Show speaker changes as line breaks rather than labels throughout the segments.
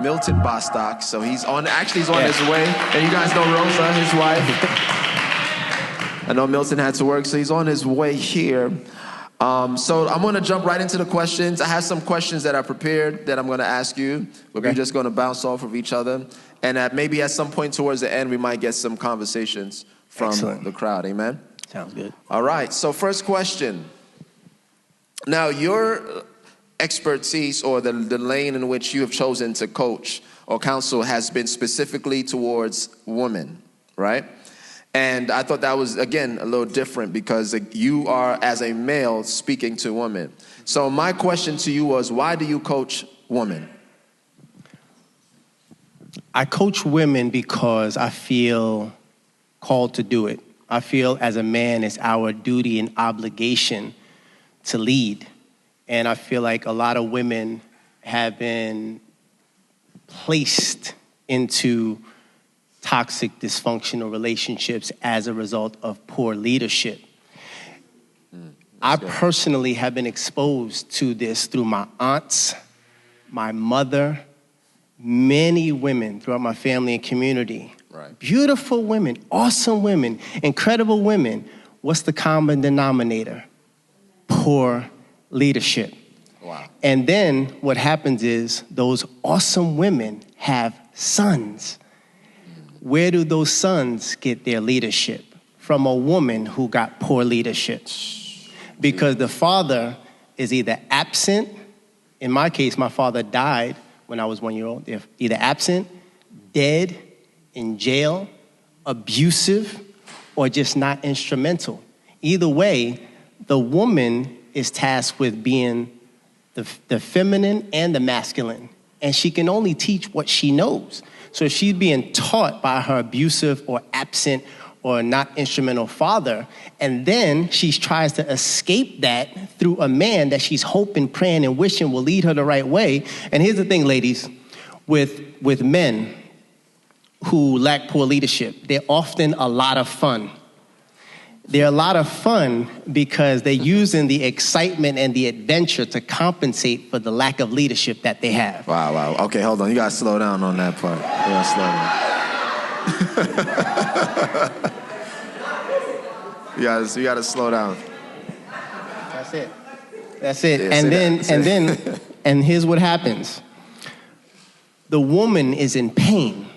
Milton Bostock. So he's on his way. And you guys know Rosa, his wife. I know Milton had to work, so he's on his way here. So I'm going to jump right into the questions. I have some questions that I prepared that I'm going to ask you. We're just going to bounce off of each other. And maybe at some point towards the end, we might get some conversations from the crowd. Amen?
Sounds good.
All right. So first question. Now, your expertise or the lane in which you have chosen to coach or counsel has been specifically towards women, right? And I thought that was, again, a little different because you are, as a male, speaking to women. So my question to you was, why do you coach women?
I coach women because I feel called to do it. I feel as a man it's our duty and obligation to lead. And I feel like a lot of women have been placed into toxic, dysfunctional relationships as a result of poor leadership. I personally have been exposed to this through my aunts, my mother, many women throughout my family and community.
Right.
Beautiful women, awesome women, incredible women. What's the common denominator? Poor leadership.
Wow.
And then what happens is those awesome women have sons. Where do those sons get their leadership? From a woman who got poor leadership. Because the father is either absent. In my case, my father died when I was 1 year old. They're either absent, dead, in jail, abusive, or just not instrumental. Either way, the woman is tasked with being the feminine and the masculine. And she can only teach what she knows. So if she's being taught by her abusive or absent or not instrumental father, and then she tries to escape that through a man that she's hoping, praying, and wishing will lead her the right way. And here's the thing, ladies, with men who lack poor leadership, they're often a lot of fun. They're a lot of fun because they're using the excitement and the adventure to compensate for the lack of leadership that they have.
Wow. Okay, hold on. You got to slow down on that part. You got to slow down. You got to slow down.
That's it. Yeah, and here's what happens. The woman is in pain.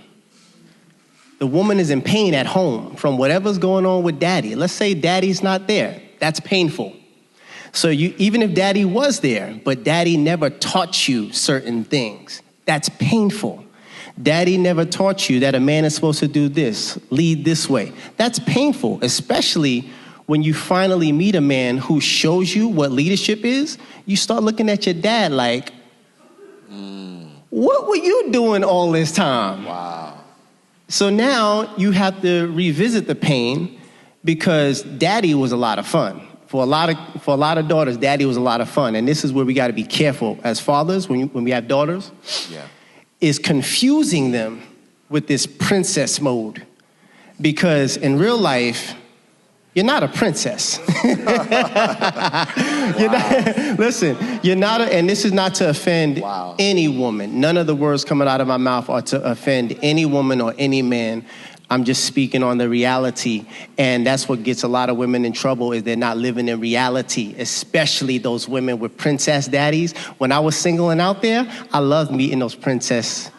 The woman is in pain at home from whatever's going on with daddy. Let's say daddy's not there. That's painful. So even if daddy was there, but daddy never taught you certain things, that's painful. Daddy never taught you that a man is supposed to do this, lead this way. That's painful, especially when you finally meet a man who shows you what leadership is. You start looking at your dad like, what were you doing all this time?
Wow.
So now you have to revisit the pain because daddy was a lot of fun. For a lot of daughters, daddy was a lot of fun. And this is where we got to be careful as fathers when we have daughters, is confusing them with this princess mode. Because in real life, you're not a princess. You're not, and this is not to offend any woman. None of the words coming out of my mouth are to offend any woman or any man. I'm just speaking on the reality. And that's what gets a lot of women in trouble is they're not living in reality, especially those women with princess daddies. When I was singling out there, I loved meeting those princesses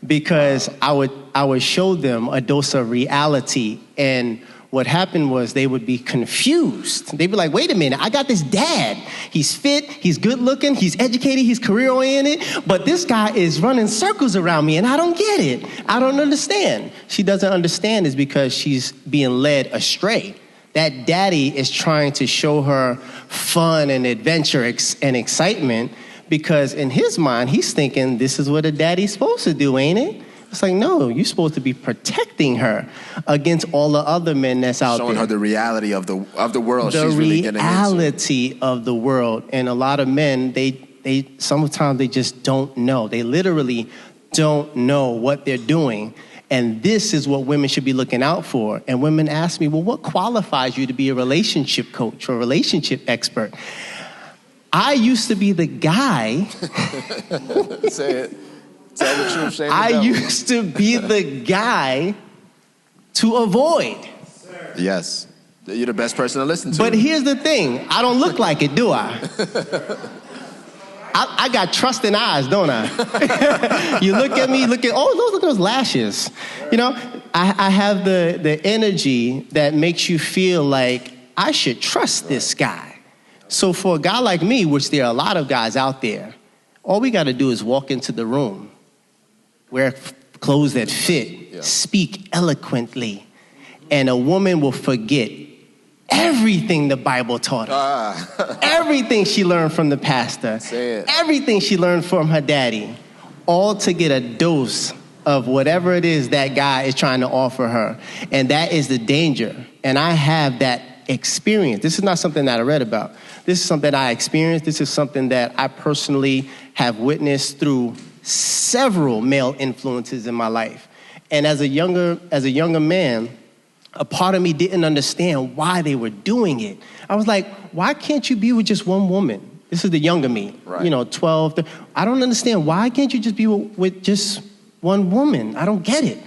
because I would show them a dose of reality. And what happened was they would be confused. They'd be like, wait a minute, I got this dad. He's fit, he's good looking, he's educated, he's career oriented, but this guy is running circles around me and I don't get it. I don't understand. She doesn't understand is because she's being led astray. That daddy is trying to show her fun and adventure and excitement because in his mind, he's thinking this is what a daddy's supposed to do, ain't it? It's like, no, you're supposed to be protecting her against all the other men that's out there.
Showing her the reality of the world
she's really getting into. The reality of the world. And a lot of men, they sometimes they just don't know. They literally don't know what they're doing. And this is what women should be looking out for. And women ask me, well, what qualifies you to be a relationship coach or a relationship expert? I used to be the guy.
Say it. Tell the truth, shame the
I
devil.
used to be the guy to avoid.
Yes. You're the best person to listen to.
But here's the thing. I don't look like it, do I? I got trusting eyes, don't I? You look at me, look at those lashes. You know, I have the energy that makes you feel like I should trust this guy. So for a guy like me, which there are a lot of guys out there, all we got to do is walk into the room, wear clothes that fit, speak eloquently, and a woman will forget everything the Bible taught her. Everything she learned from the pastor. Everything she learned from her daddy. All to get a dose of whatever it is that guy is trying to offer her. And that is the danger. And I have that experience. This is not something that I read about. This is something I experienced. This is something that I personally have witnessed through several male influences in my life. And as a younger man, a part of me didn't understand why they were doing it. I was like, why can't you be with just one woman? This is the younger me, right. 12. I don't understand. Why can't you just be with just one woman? I don't get it.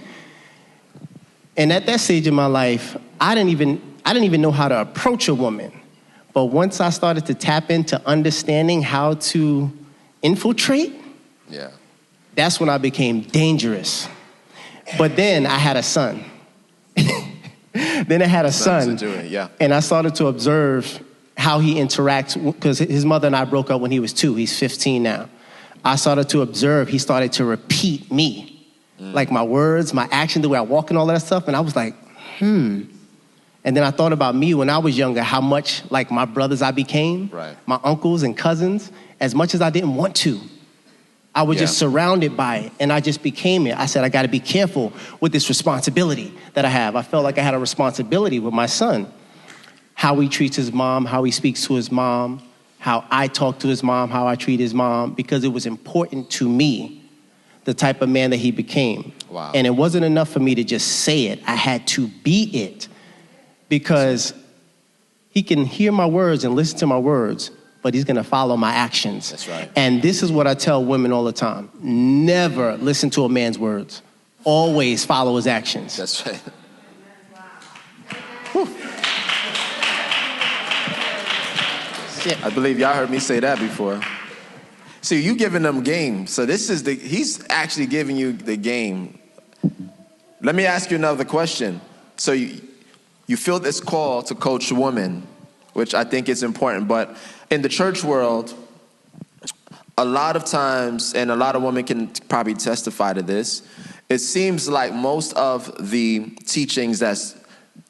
And at that stage in my life, I didn't even know how to approach a woman. But once I started to tap into understanding how to infiltrate, that's when I became dangerous. But then I had a son. Then I had a son, and I started to observe how he interacts, because his mother and I broke up when he was 2. He's 15 now. I started to observe, he started to repeat me, like my words, my actions, the way I walk and all that stuff, and I was like, And then I thought about me when I was younger, how much like my brothers I became, my uncles and cousins, as much as I didn't want to. I was just surrounded by it, and I just became it. I said, I got to be careful with this responsibility that I have. I felt like I had a responsibility with my son. How he treats his mom, how he speaks to his mom, how I talk to his mom, how I treat his mom, because it was important to me, the type of man that he became. Wow. And it wasn't enough for me to just say it. I had to be it, because he can hear my words and listen to my words, but he's going to follow my actions.
That's right.
And this is what I tell women all the time. Never listen to a man's words. Always follow his actions.
That's right. I believe y'all heard me say that before. See, you giving them game. So he's actually giving you the game. Let me ask you another question. So you feel this call to coach women, which I think is important, but in the church world, a lot of times, and a lot of women can probably testify to this, it seems like most of the teachings that's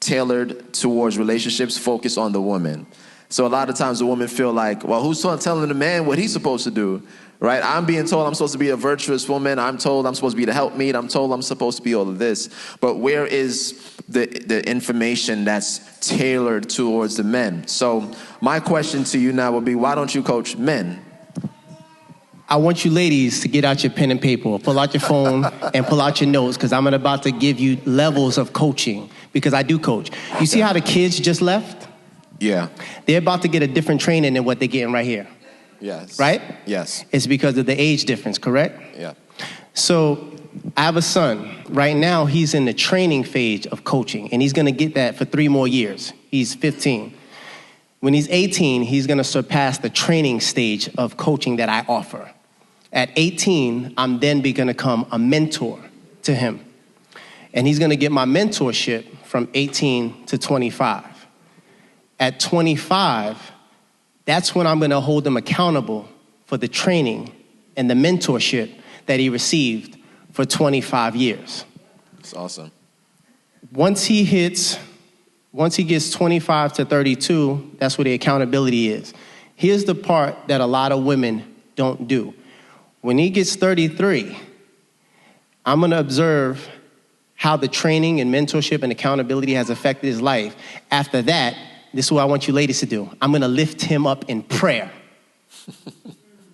tailored towards relationships focus on the woman. So a lot of times the women feel like, well, who's telling the man what he's supposed to do, right? I'm being told I'm supposed to be a virtuous woman. I'm told I'm supposed to be the helpmeet. I'm told I'm supposed to be all of this. But where is the information that's tailored towards the men? So my question to you now would be, why don't you coach men?
I want you ladies to get out your pen and paper, pull out your phone, and pull out your notes, because I'm about to give you levels of coaching, because I do coach. You see how the kids just left?
Yeah.
They're about to get a different training than what they're getting right here.
Yes.
Right?
Yes.
It's because of the age difference, correct?
Yeah.
So I have a son. Right now, he's in the training phase of coaching, and he's going to get that for 3 more years. He's 15. When he's 18, he's going to surpass the training stage of coaching that I offer. At 18, I'm then going to become a mentor to him. And he's going to get my mentorship from 18 to 25. At 25, that's when I'm going to hold him accountable for the training and the mentorship that he received for 25 years.
That's awesome.
Once he gets 25 to 32, that's where the accountability is. Here's the part that a lot of women don't do. When he gets 33, I'm going to observe how the training and mentorship and accountability has affected his life. After that, this is what I want you ladies to do. I'm going to lift him up in prayer,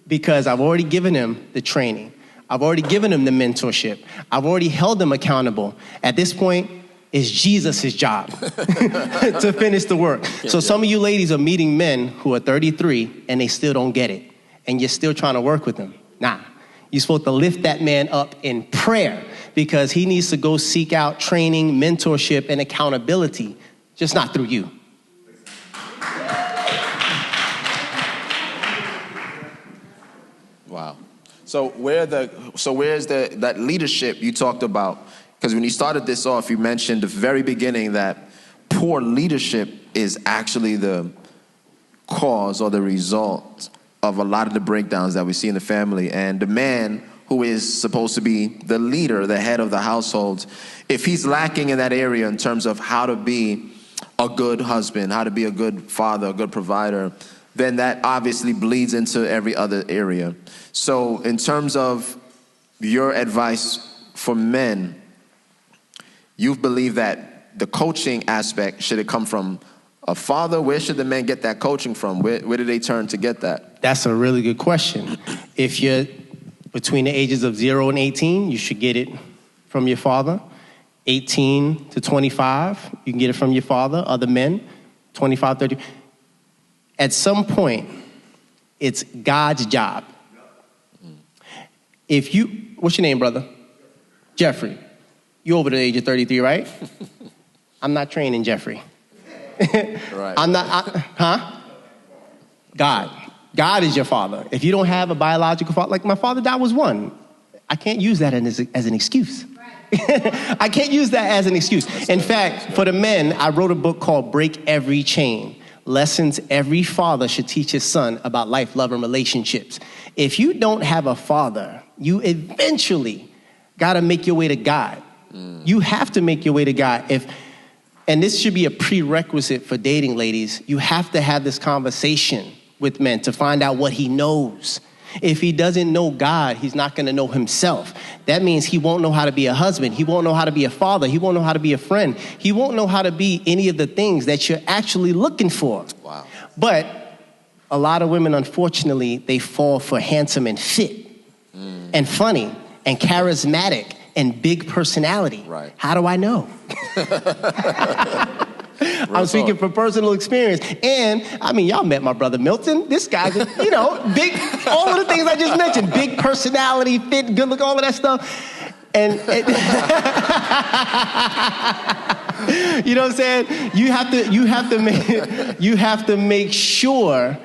because I've already given him the training. I've already given him the mentorship. I've already held him accountable. At this point, It's Jesus' job to finish the work. So some of you ladies are meeting men who are 33 and they still don't get it. And you're still trying to work with them. Nah, you're supposed to lift that man up in prayer because he needs to go seek out training, mentorship, and accountability, just not through you.
Wow. So where's that leadership you talked about? Because when you started this off, you mentioned the very beginning that poor leadership is actually the cause or the result of a lot of the breakdowns that we see in the family. And the man who is supposed to be the leader, the head of the household, if he's lacking in that area in terms of how to be a good husband, how to be a good father, a good provider, then that obviously bleeds into every other area. So in terms of your advice for men, you believe that the coaching aspect, should it come from a father? Where should the men get that coaching from? Where do they turn to get that?
That's a really good question. If you're between the ages of 0 and 18, you should get it from your father. 18 to 25, you can get it from your father. Other men, 25, 30. At some point, it's God's job. What's your name, brother? Jeffrey. You're over the age of 33, right? I'm not training Jeffrey.
Right.
God is your father. If you don't have a biological father, like my father died was one. I can't use that as an excuse. I can't use that as an excuse. In fact, for the men, I wrote a book called Break Every Chain. Lessons every father should teach his son about life, love, and relationships. If you don't have a father, you eventually got to make your way to God. You have to make your way to God. And this should be a prerequisite for dating, ladies. You have to have this conversation with men to find out what he knows. If he doesn't know God, he's not going to know himself. That means he won't know how to be a husband. He won't know how to be a father. He won't know how to be a friend. He won't know how to be any of the things that you're actually looking for.
Wow.
But a lot of women, unfortunately, they fall for handsome and fit and funny and charismatic and big personality.
Right.
How do I know? I'm speaking from personal experience. And, I mean, y'all met my brother Milton. This guy's, big, all of the things I just mentioned. Big personality, fit, good look, all of that stuff. And you know what I'm saying? You have to make sure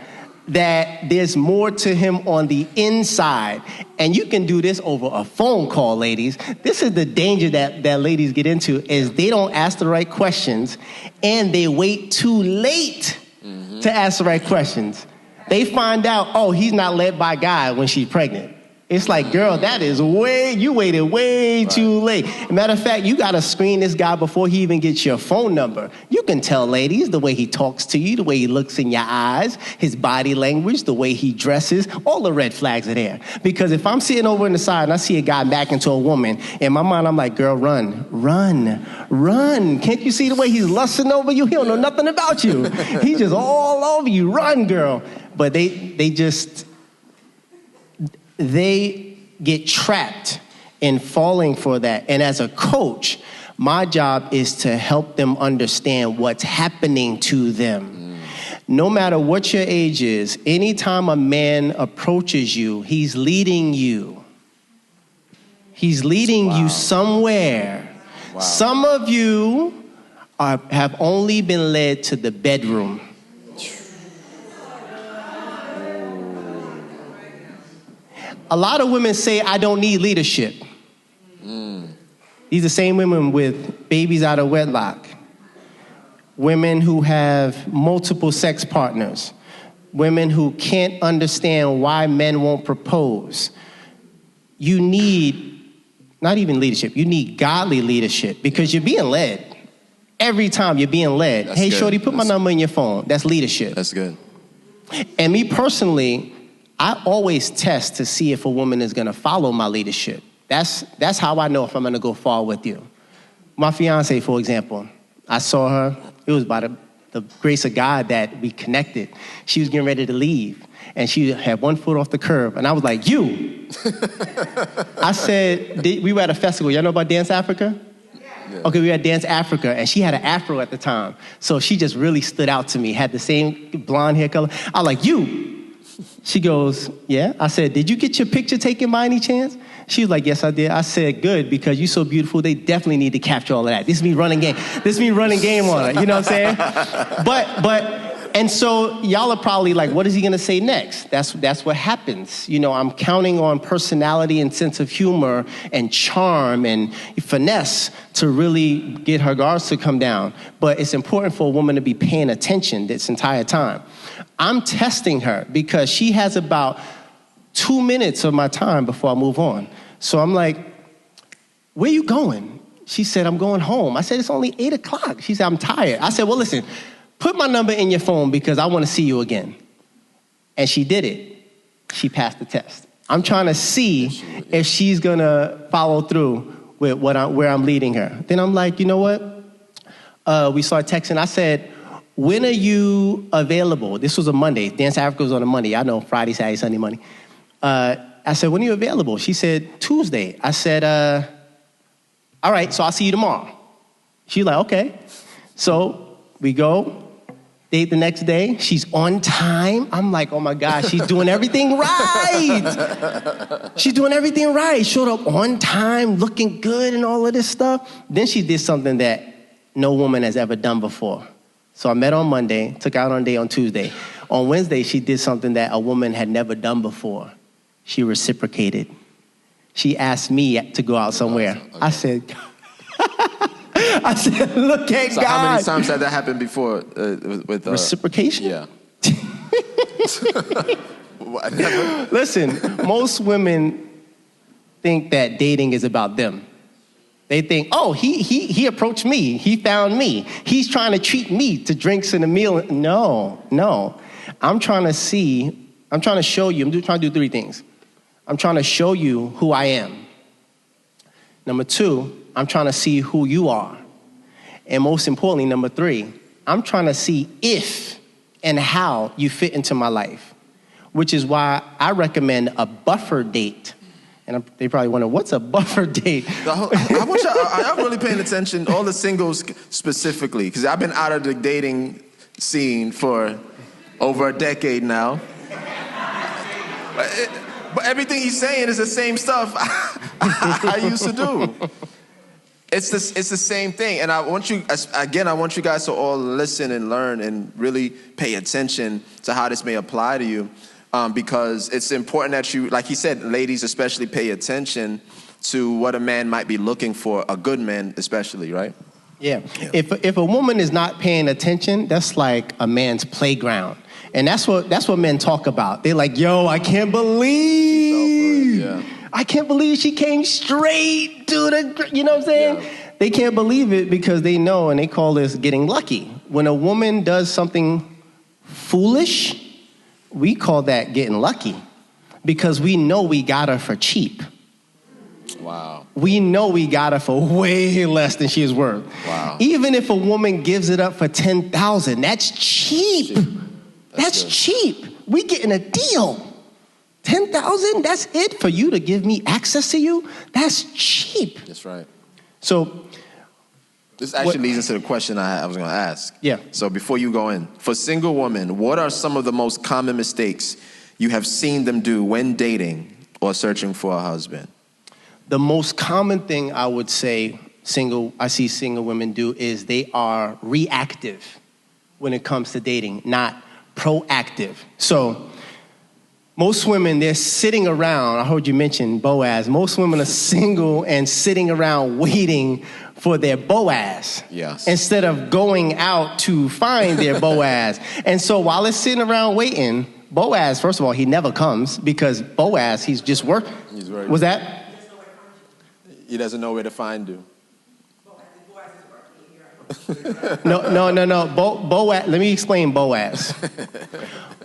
that there's more to him on the inside. And you can do this over a phone call, ladies. This is the danger that ladies get into, is they don't ask the right questions and they wait too late to ask the right questions. They find out, he's not led by God when she's pregnant. It's like, girl, you waited way too late. Matter of fact, you got to screen this guy before he even gets your phone number. You can tell, ladies, the way he talks to you, the way he looks in your eyes, his body language, the way he dresses, all the red flags are there. Because if I'm sitting over on the side and I see a guy back into a woman, in my mind, I'm like, girl, run. Can't you see the way he's lusting over you? He don't know nothing about you. He's just all over you. Run, girl. But they get trapped in falling for that. And as a coach, my job is to help them understand what's happening to them. No matter what your age is, anytime a man approaches you, he's leading you. He's leading you somewhere. Wow. Some of you have only been led to the bedroom. A lot of women say, I don't need leadership. These are the same women with babies out of wedlock. Women who have multiple sex partners. Women who can't understand why men won't propose. You need, not even leadership, you need godly leadership because you're being led. Every time you're being led. That's hey, good. Shorty, put my number in your phone. That's leadership.
That's good.
And me personally, I always test to see if a woman is going to follow my leadership. That's how I know if I'm going to go far with you. My fiance, for example, I saw her. It was by the grace of God that we connected. She was getting ready to leave, and she had one foot off the curb. And I was like, you. I said, we were at a festival. Y'all know about Dance Africa? Okay, we were at Dance Africa, and she had an afro at the time. So she just really stood out to me, had the same blonde hair color. I was like, you. She goes, yeah. I said, did you get your picture taken by any chance? She was like, yes, I did. I said, good, because you're so beautiful, they definitely need to capture all of that. This is me running game. This is me running game on her, you know what I'm saying? And so y'all are probably like, what is he gonna say next? That's what happens. You know, I'm counting on personality and sense of humor and charm and finesse to really get her guards to come down. But it's important for a woman to be paying attention this entire time. I'm testing her because she has about 2 minutes of my time before I move on. So I'm like, where you going? She said, I'm going home. I said, it's only 8 o'clock. She said, I'm tired. I said, well, listen, put my number in your phone because I want to see you again. And she did it. She passed the test. I'm trying to see if she's going to follow through with where I'm leading her. Then I'm like, you know what? We started texting. I said, when are you available? This was a Monday. Dance Africa was on a Monday. I know Friday, Saturday, Sunday, Monday. I said, when are you available? She said, Tuesday. I said, all right, so I'll see you tomorrow. She's like, okay. So we go. Date the next day. She's on time. I'm like, oh my gosh, she's doing everything right. She's doing everything right. Showed up on time, looking good and all of this stuff. Then she did something that no woman has ever done before. So I met on Monday, took out on a date on Tuesday. On Wednesday, she did something that a woman had never done before. She reciprocated. She asked me to go out somewhere. Okay. I said, look at
so
God.
How many times had that happened before? With
reciprocation?
Yeah.
Listen, most women think that dating is about them. They think, oh, he approached me. He found me. He's trying to treat me to drinks and a meal. No. I'm trying to show you, I'm trying to do 3 things. I'm trying to show you who I am. Number 2, I'm trying to see who you are. And most importantly, number 3, I'm trying to see if and how you fit into my life, which is why I recommend a buffer date. And they probably wonder, what's a buffer date?
I'm really paying attention, all the singles specifically, because I've been out of the dating scene for over a decade now. But everything he's saying is the same stuff I used to do. It's the same thing. And I want you guys to all listen and learn and really pay attention to how this may apply to you. Because it's important that you, like he said, ladies especially pay attention to what a man might be looking for, a good man especially, right?
Yeah. If a woman is not paying attention, that's like a man's playground. And that's what men talk about. They're like, yo, I can't believe she came straight to the, you know what I'm saying? Yeah. They can't believe it because they know, and they call this getting lucky. When a woman does something foolish, we call that getting lucky because we know we got her for cheap.
Wow.
We know we got her for way less than she is worth.
Wow.
Even if a woman gives it up for $10,000, that's cheap. That's cheap. We getting a deal. $10,000, that's it for you to give me access to you? That's cheap.
That's right.
So
this actually leads into the question I was going to ask.
Yeah.
So before you go in, for single women, what are some of the most common mistakes you have seen them do when dating or searching for a husband?
The most common thing I would say I see single women do is they are reactive when it comes to dating, not proactive. So most women, they're sitting around. I heard you mention Boaz. Most women are single and sitting around waiting for their Boaz.
Yes.
Instead of going out to find their Boaz. And so while they're sitting around waiting, Boaz, first of all, he never comes because Boaz, he's just working.
He's right.
Was that?
He doesn't know where to find you.
No. Boaz, let me explain Boaz.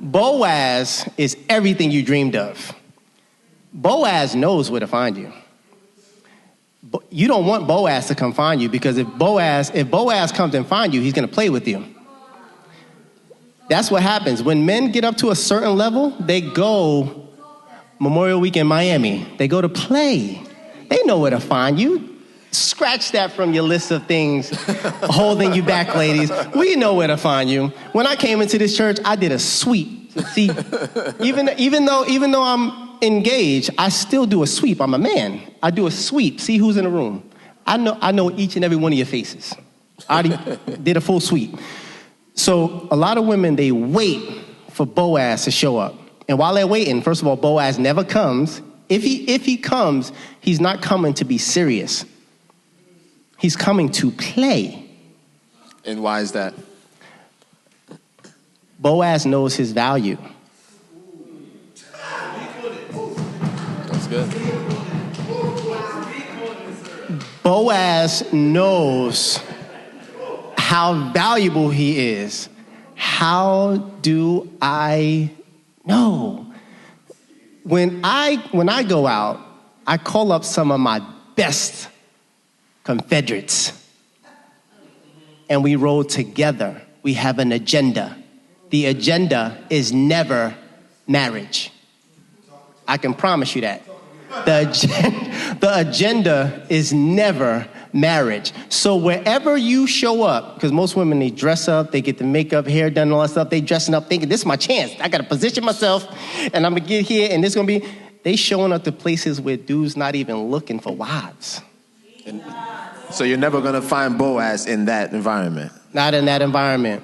Boaz is everything you dreamed of. Boaz knows where to find you. You don't want Boaz to come find you because if Boaz comes and find you, he's going to play with you. That's what happens. When men get up to a certain level, they go Memorial Week in Miami. They go to play. They know where to find you. Scratch that from your list of things holding you back, ladies. We know where to find you. When I came into this church, I did a sweep. See, even though I'm engaged, I still do a sweep. I'm a man. I do a sweep. See who's in the room. I know each and every one of your faces. I already did a full sweep. So a lot of women, they wait for Boaz to show up. And while they're waiting, first of all, Boaz never comes. If he comes, he's not coming to be serious. He's coming to play.
And why is that?
Boaz knows his value.
That's good.
Boaz knows how valuable he is. How do I know? When I go out, I call up some of my best Confederates, and we roll together. We have an agenda. The agenda is never marriage. I can promise you that. The agenda is never marriage. So wherever you show up, because most women, they dress up, they get the makeup, hair done, all that stuff, they dressing up thinking, this is my chance. I got to position myself, and I'm going to get here, and this is going to be, they showing up to places where dudes not even looking for wives.
And so you're never going to find Boaz in that environment.
Not in that environment.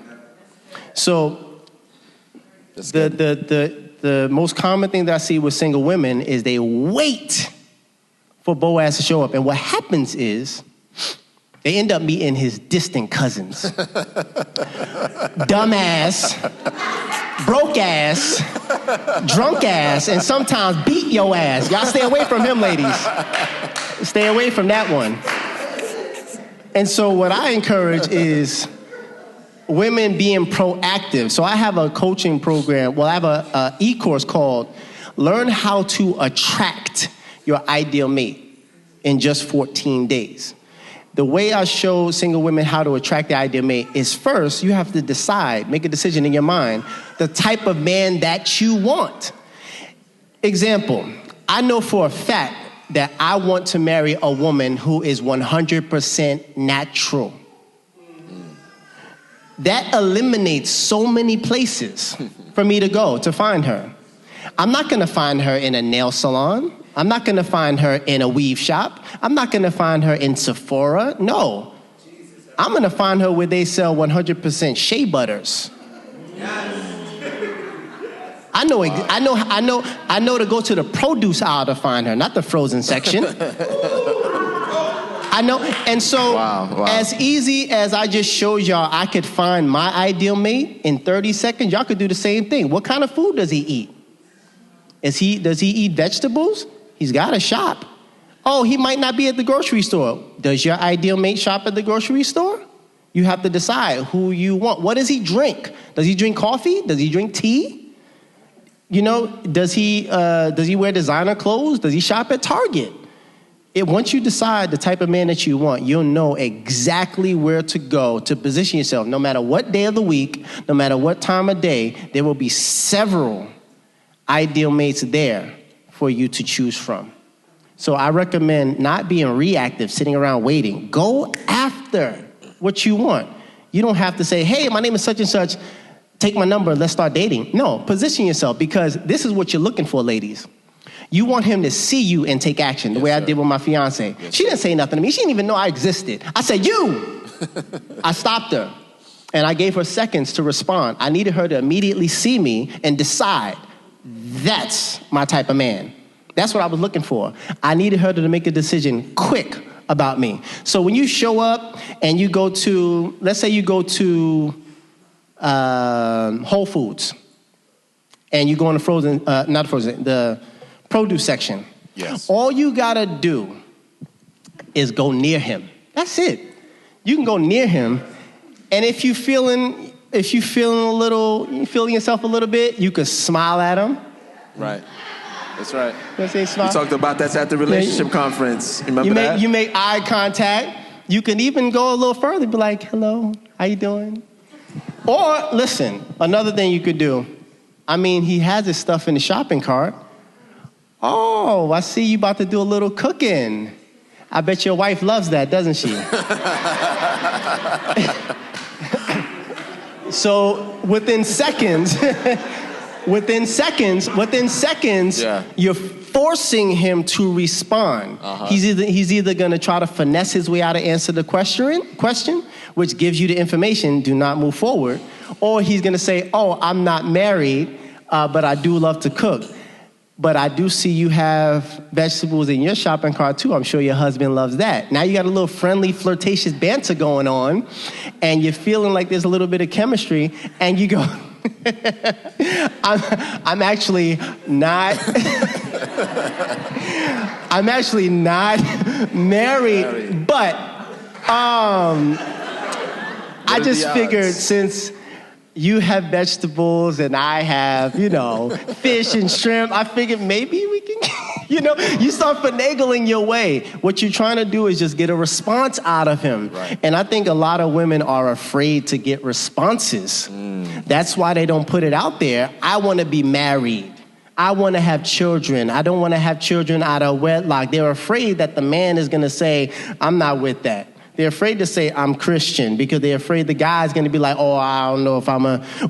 So the most common thing that I see with single women is they wait for Boaz to show up. And what happens is they end up meeting his distant cousins. Dumbass, broke ass, drunk ass, and sometimes beat your ass. Y'all stay away from him, ladies. Stay away from that one. And so what I encourage is women being proactive. So I have a coaching program. Well, I have a e-course called Learn How to Attract Your Ideal Mate in just 14 days. The way I show single women how to attract the ideal mate is first, you have to decide, make a decision in your mind, the type of man that you want. Example, I know for a fact that I want to marry a woman who is 100% natural. That eliminates so many places for me to go to find her. I'm not going to find her in a nail salon. I'm not going to find her in a weave shop. I'm not going to find her in Sephora. No. I'm going to find her where they sell 100% shea butters. I know to go to the produce aisle to find her, not the frozen section. I know, and so as easy as I just showed y'all, I could find my ideal mate in 30 seconds. Y'all could do the same thing. What kind of food does he eat? Does he eat vegetables? He's got to shop. Oh, he might not be at the grocery store. Does your ideal mate shop at the grocery store? You have to decide who you want. What does he drink? Does he drink coffee? Does he drink tea? You know, does he wear designer clothes? Does he shop at Target? Once you decide the type of man that you want, you'll know exactly where to go to position yourself. No matter what day of the week, no matter what time of day, there will be several ideal mates there for you to choose from. So I recommend not being reactive, sitting around waiting. Go after what you want. You don't have to say, hey, my name is such and such. Take my number, let's start dating. No, position yourself, because this is what you're looking for, ladies. You want him to see you and take action, the way I did with my fiance. She didn't say nothing to me. She didn't even know I existed. I said, you! I stopped her, and I gave her seconds to respond. I needed her to immediately see me and decide, that's my type of man. That's what I was looking for. I needed her to make a decision quick about me. So when you show up and you go to, let's say you go to Whole Foods, and you go in the produce section.
Yes.
All you gotta do is go near him. That's it. You can go near him, and if you feeling yourself a little bit, you could smile at him.
Right. That's right.
You smile.
We talked about that at the relationship conference. Remember that?
You make eye contact. You can even go a little further, be like, hello, how you doing? Or, listen, another thing you could do. I mean, he has his stuff in the shopping cart. Oh, I see you about to do a little cooking. I bet your wife loves that, doesn't she? So within seconds, you're forcing him to respond. He's either going to try to finesse his way out to answer the question, which gives you the information, do not move forward, or he's going to say, oh, I'm not married, but I do love to cook. But I do see you have vegetables in your shopping cart too. I'm sure your husband loves that. Now you got a little friendly, flirtatious banter going on, and you're feeling like there's a little bit of chemistry, and you go, I'm actually not married, but I just figured since you have vegetables and I have, fish and shrimp, I figured maybe we can, you start finagling your way. What you're trying to do is just get a response out of him.
Right.
And I think a lot of women are afraid to get responses. That's why they don't put it out there. I want to be married. I want to have children. I don't want to have children out of wedlock. They're afraid that the man is going to say, I'm not with that. They're afraid to say, I'm Christian, because they're afraid the guy's going to be like, oh, I don't know if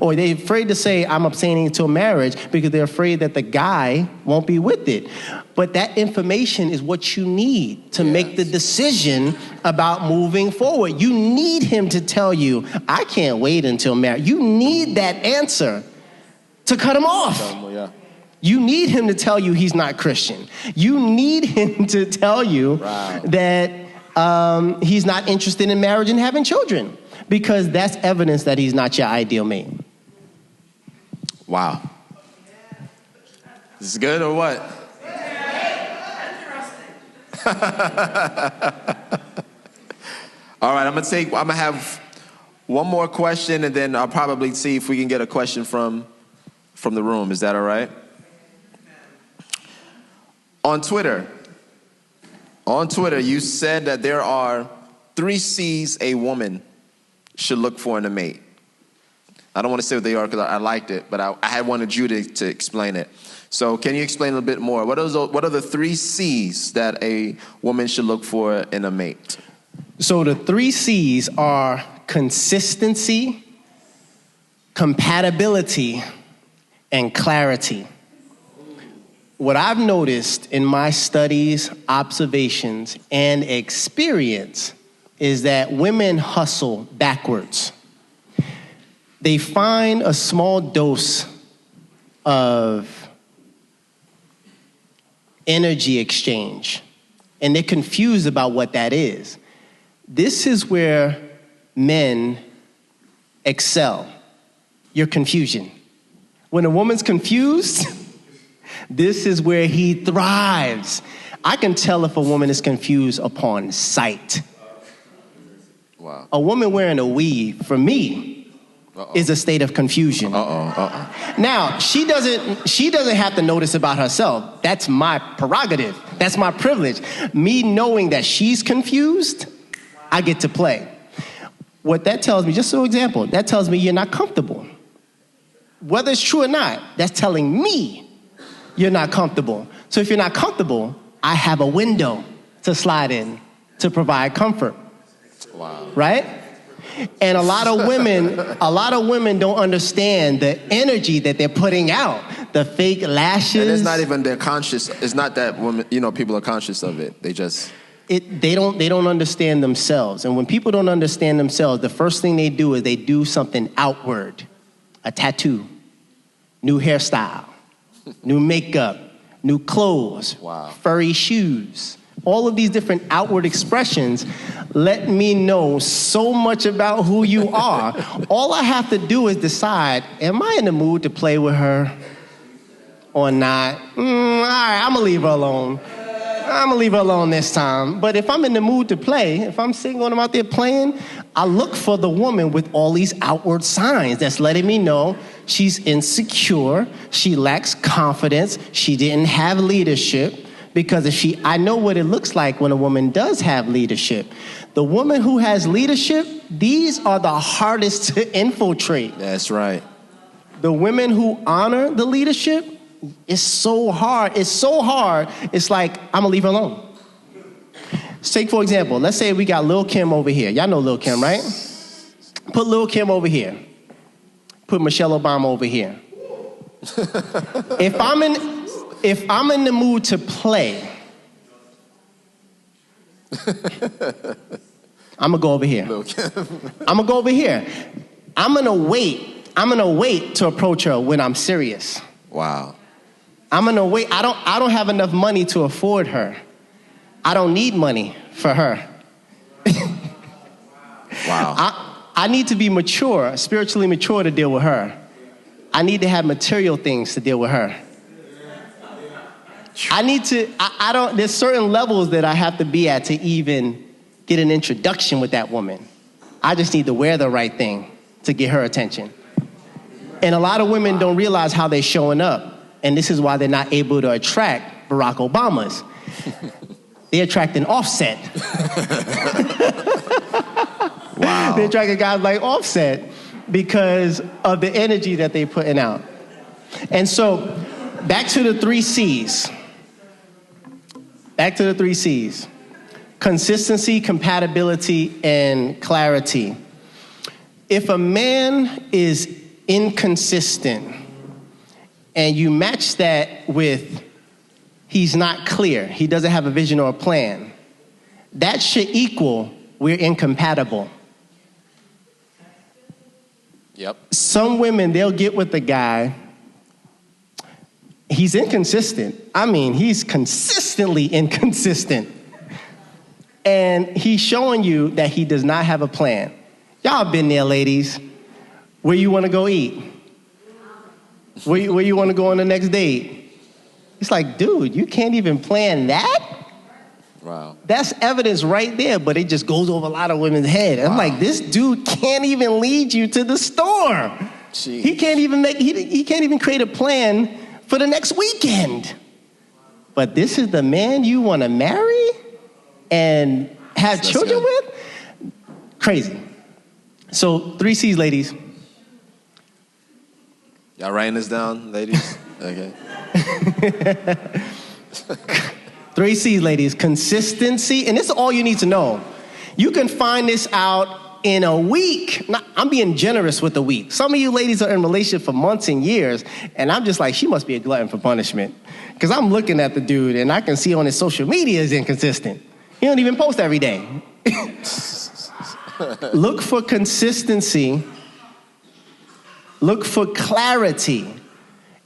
or they're afraid to say, I'm abstaining until marriage, because they're afraid that the guy won't be with it. But that information is what you need to make the decision about moving forward. You need him to tell you, I can't wait until marriage. You need that answer to cut him off. You need him to tell you he's not Christian. You need him to tell you that he's not interested in marriage and having children, because that's evidence that he's not your ideal mate.
Wow. This is good or what? All right, I'm gonna have one more question, and then I'll probably see if we can get a question from the room. Is that all right? On Twitter, you said that there are 3 C's a woman should look for in a mate. I don't want to say what they are because I liked it, but I had wanted you to explain it. So can you explain a little bit more? What are the 3 C's that a woman should look for in a mate?
So the 3 C's are consistency, compatibility, and clarity. What I've noticed in my studies, observations, and experience is that women hustle backwards. They find a small dose of energy exchange, and they're confused about what that is. This is where men excel, your confusion. When a woman's confused, this is where he thrives. I can tell if a woman is confused upon sight.
Wow.
A woman wearing a weave, for me, is a state of confusion. Now, she doesn't have to notice about herself. That's my prerogative. That's my privilege. Me knowing that she's confused, I get to play. What that tells me, just so example, that tells me you're not comfortable. Whether it's true or not, that's telling me you're not comfortable. So if you're not comfortable, I have a window to slide in to provide comfort.
Wow.
Right? And a lot of women don't understand the energy that they're putting out. The fake lashes.
And it's not even they're conscious. It's not that women, people are conscious of it. They just
they don't understand themselves. And when people don't understand themselves, the first thing they do is they do something outward. A tattoo, new hairstyle, new makeup, new clothes, furry shoes. All of these different outward expressions let me know so much about who you are. All I have to do is decide, am I in the mood to play with her or not? All right, I'm going to leave her alone. I'm going to leave her alone this time. But if I'm in the mood to play, if I'm single and I'm out there playing, I look for the woman with all these outward signs that's letting me know she's insecure, she lacks confidence, she didn't have leadership. Because I know what it looks like when a woman does have leadership. The woman who has leadership, these are the hardest to infiltrate.
That's right.
The women who honor the leadership, it's so hard. It's so hard. It's like, I'm going to leave her alone. take, for example, let's say we got Lil' Kim over here. Y'all know Lil' Kim, right? Put Lil' Kim over here. Put Michelle Obama over here. If I'm in the mood to play, I'm gonna go over here. I'm gonna go over here. I'm gonna wait to approach her when I'm serious.
Wow.
I'm gonna wait. I don't have enough money to afford her. I don't need money for her.
Wow.
I need to be mature, spiritually mature to deal with her. I need to have material things to deal with her. There's certain levels that I have to be at to even get an introduction with that woman. I just need to wear the right thing to get her attention. And a lot of women don't realize how they're showing up. And this is why they're not able to attract Barack Obamas. They attract an Offset.
Wow.
They attract guys like Offset because of the energy that they're putting out. And so, back to the 3 C's. Back to the 3 C's. Consistency, compatibility, and clarity. If a man is inconsistent and you match that with he's not clear, he doesn't have a vision or a plan, that should equal we're incompatible.
Yep.
Some women, they'll get with the guy. He's inconsistent. I mean, he's consistently inconsistent. And he's showing you that he does not have a plan. Y'all been there, ladies. Where you want to go eat? Where you want to go on the next date? It's like, dude, you can't even plan that?
Wow.
That's evidence right there, but it just goes over a lot of women's head. Wow. I'm like, this dude can't even lead you to the store. Jeez. He can't even create a plan for the next weekend. But this is the man you want to marry and have children with? Crazy. So 3 C's, ladies.
Y'all writing this down, ladies? Okay.
3 C's, ladies. Consistency, and this is all you need to know. You can find this out in a week. I'm being generous with a week. Some of you ladies are in relationship for months and years, and I'm just like, she must be a glutton for punishment. Because I'm looking at the dude, and I can see on his social media is inconsistent. He don't even post every day. Look for consistency. Look for clarity.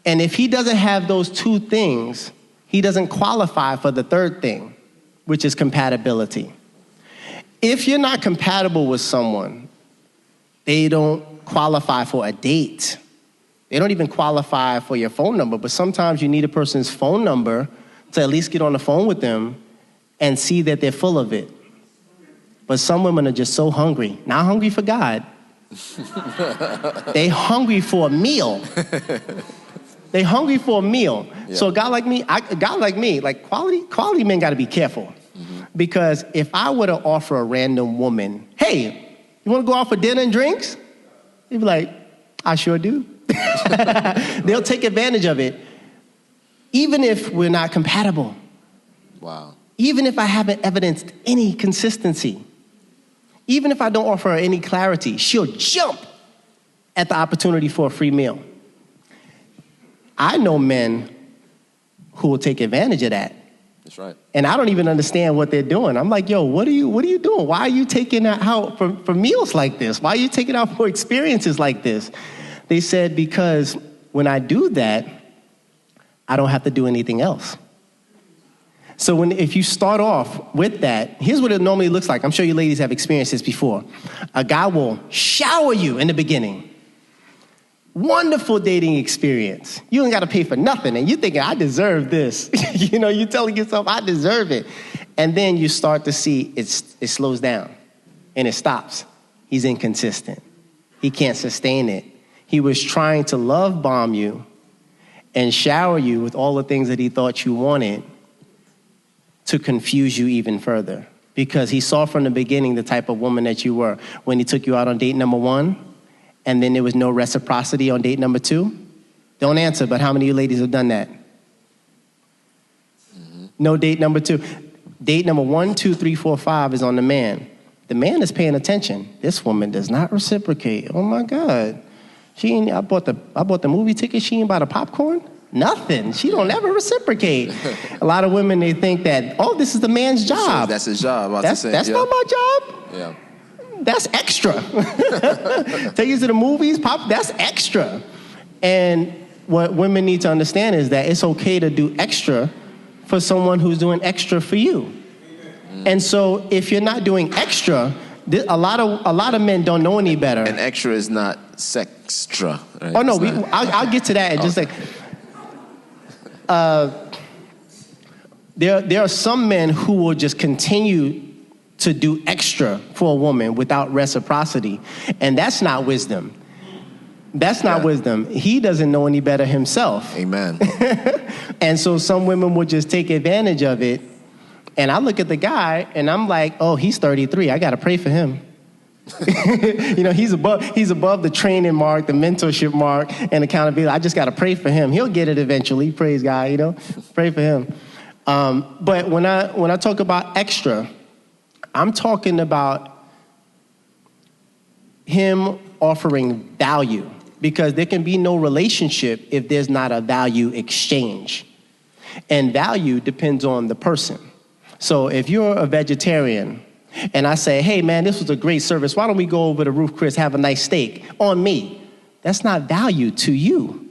And if he doesn't have those 2 things, he doesn't qualify for the 3rd thing, which is compatibility. If you're not compatible with someone, they don't qualify for a date. They don't even qualify for your phone number, but sometimes you need a person's phone number to at least get on the phone with them and see that they're full of it. But some women are just so hungry, not hungry for God. They hungry for a meal. They hungry for a meal. Yeah. So a guy like me, quality men got to be careful. Mm-hmm. Because if I were to offer a random woman, hey, you want to go out for dinner and drinks? They'd be like, I sure do. They'll take advantage of it, even if we're not compatible.
Wow.
Even if I haven't evidenced any consistency. Even if I don't offer her any clarity, she'll jump at the opportunity for a free meal. I know men who will take advantage of that.
That's right.
And I don't even understand what they're doing. I'm like, yo, what are you doing? Why are you taking out for meals like this? Why are you taking out for experiences like this? They said, because when I do that, I don't have to do anything else. So if you start off with that, here's what it normally looks like. I'm sure you ladies have experienced this before. A guy will shower you in the beginning. Wonderful dating experience. You ain't got to pay for nothing. And you're thinking, I deserve this. You're telling yourself, I deserve it. And then you start to see it slows down and it stops. He's inconsistent. He can't sustain it. He was trying to love bomb you and shower you with all the things that he thought you wanted to confuse you even further. Because he saw from the beginning the type of woman that you were. When he took you out on date number 1, and then there was no reciprocity on date number 2? Don't answer, but how many of you ladies have done that? Mm-hmm. No date number 2. Date number 1, 2, 3, 4, 5 is on the man. The man is paying attention. This woman does not reciprocate. Oh my God. I bought the movie ticket. She ain't buy the popcorn? Nothing. She don't ever reciprocate. A lot of women, they think that, oh, this is the man's job.
That's his job.
That's not my job.
Yeah.
That's extra. Take you to the movies, that's extra. And what women need to understand is that it's okay to do extra for someone who's doing extra for you. And so if you're not doing extra, a lot of men don't know any better.
And extra is not sextra. Right?
Oh no, I'll get to that in just like. There are some men who will just continue to do extra for a woman without reciprocity, and that's not wisdom. That's not wisdom. He doesn't know any better himself.
Amen.
And so some women will just take advantage of it. And I look at the guy and I'm like, oh, he's 33. I got to pray for him. He's above the training mark, the mentorship mark, and accountability. I just got to pray for him. He'll get it eventually. Praise God, pray for him. But when I talk about extra, I'm talking about him offering value, because there can be no relationship if there's not a value exchange. And value depends on the person. So if you're a vegetarian and I say, hey, man, this was a great service. Why don't we go over to Ruth Chris, have a nice steak on me? That's not value to you.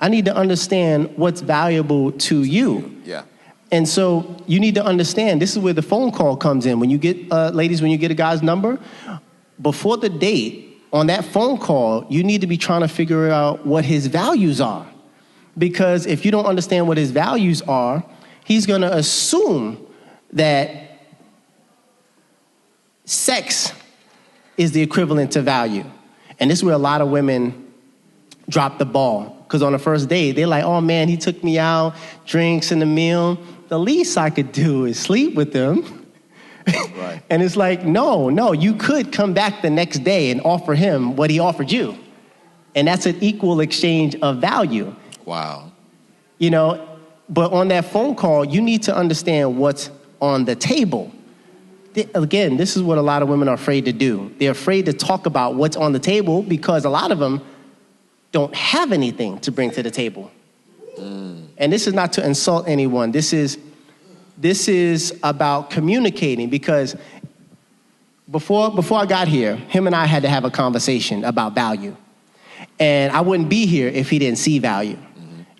I need to understand what's valuable to you.
Yeah.
And so you need to understand, this is where the phone call comes in. When you get, ladies, when you get a guy's number, before the date, on that phone call, you need to be trying to figure out what his values are. Because if you don't understand what his values are, he's going to assume that sex is the equivalent to value. And this is where a lot of women drop the ball. Because on the first date, they're like, oh, man, he took me out, drinks and a meal. The least I could do is sleep with him. Right. And it's like, no, you could come back the next day and offer him what he offered you. And that's an equal exchange of value.
Wow.
But on that phone call, you need to understand what's on the table. Again, this is what a lot of women are afraid to do. They're afraid to talk about what's on the table because a lot of them don't have anything to bring to the table. And this is not to insult anyone. This is about communicating, because before I got here, him and I had to have a conversation about value. And I wouldn't be here if he didn't see value.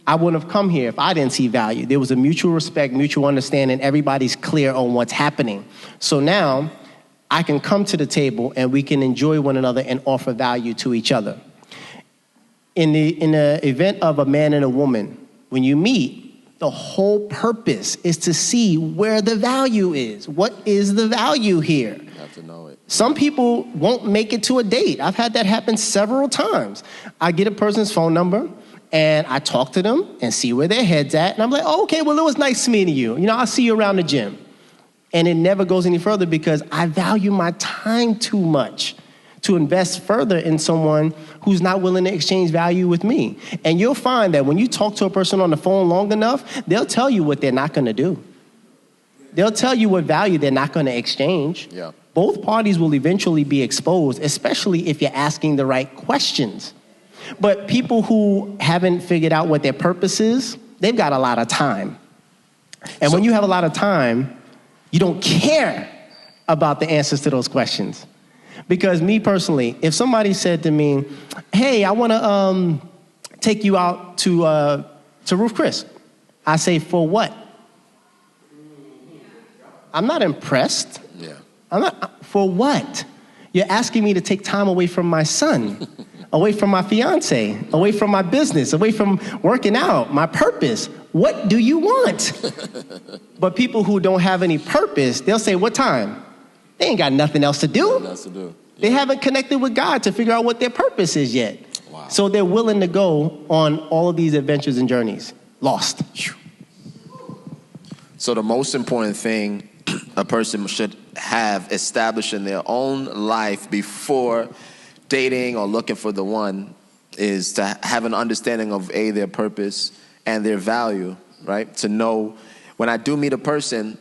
I wouldn't have come here if I didn't see value. There was a mutual respect, mutual understanding. Everybody's clear on what's happening. So now I can come to the table and we can enjoy one another and offer value to each other. In the event of a man and a woman, when you meet, the whole purpose is to see where the value is. What is the value here?
You have to know it.
Some people won't make it to a date. I've had that happen several times. I get a person's phone number and I talk to them and see where their head's at. And I'm like, oh, okay, well, it was nice meeting you. I'll see you around the gym. And it never goes any further because I value my time too much to invest further in someone who's not willing to exchange value with me. And you'll find that when you talk to a person on the phone long enough, they'll tell you what they're not going to do. They'll tell you what value they're not going to exchange.
Yeah.
Both parties will eventually be exposed, especially if you're asking the right questions. But people who haven't figured out what their purpose is, they've got a lot of time. And when you have a lot of time, you don't care about the answers to those questions. Because me personally, if somebody said to me, hey, I want to take you out to Ruth Chris, I say, for what? I'm not impressed.
Yeah.
For what? You're asking me to take time away from my son, away from my fiance, away from my business, away from working out, my purpose. What do you want? But people who don't have any purpose, they'll say, what time? They ain't got nothing else to do.
Nothing else to do. Yeah.
They haven't connected with God to figure out what their purpose is yet.
Wow.
So they're willing to go on all of these adventures and journeys. Lost.
So the most important thing a person should have established in their own life before dating or looking for the one is to have an understanding of their purpose and their value, right? To know when I do meet a person,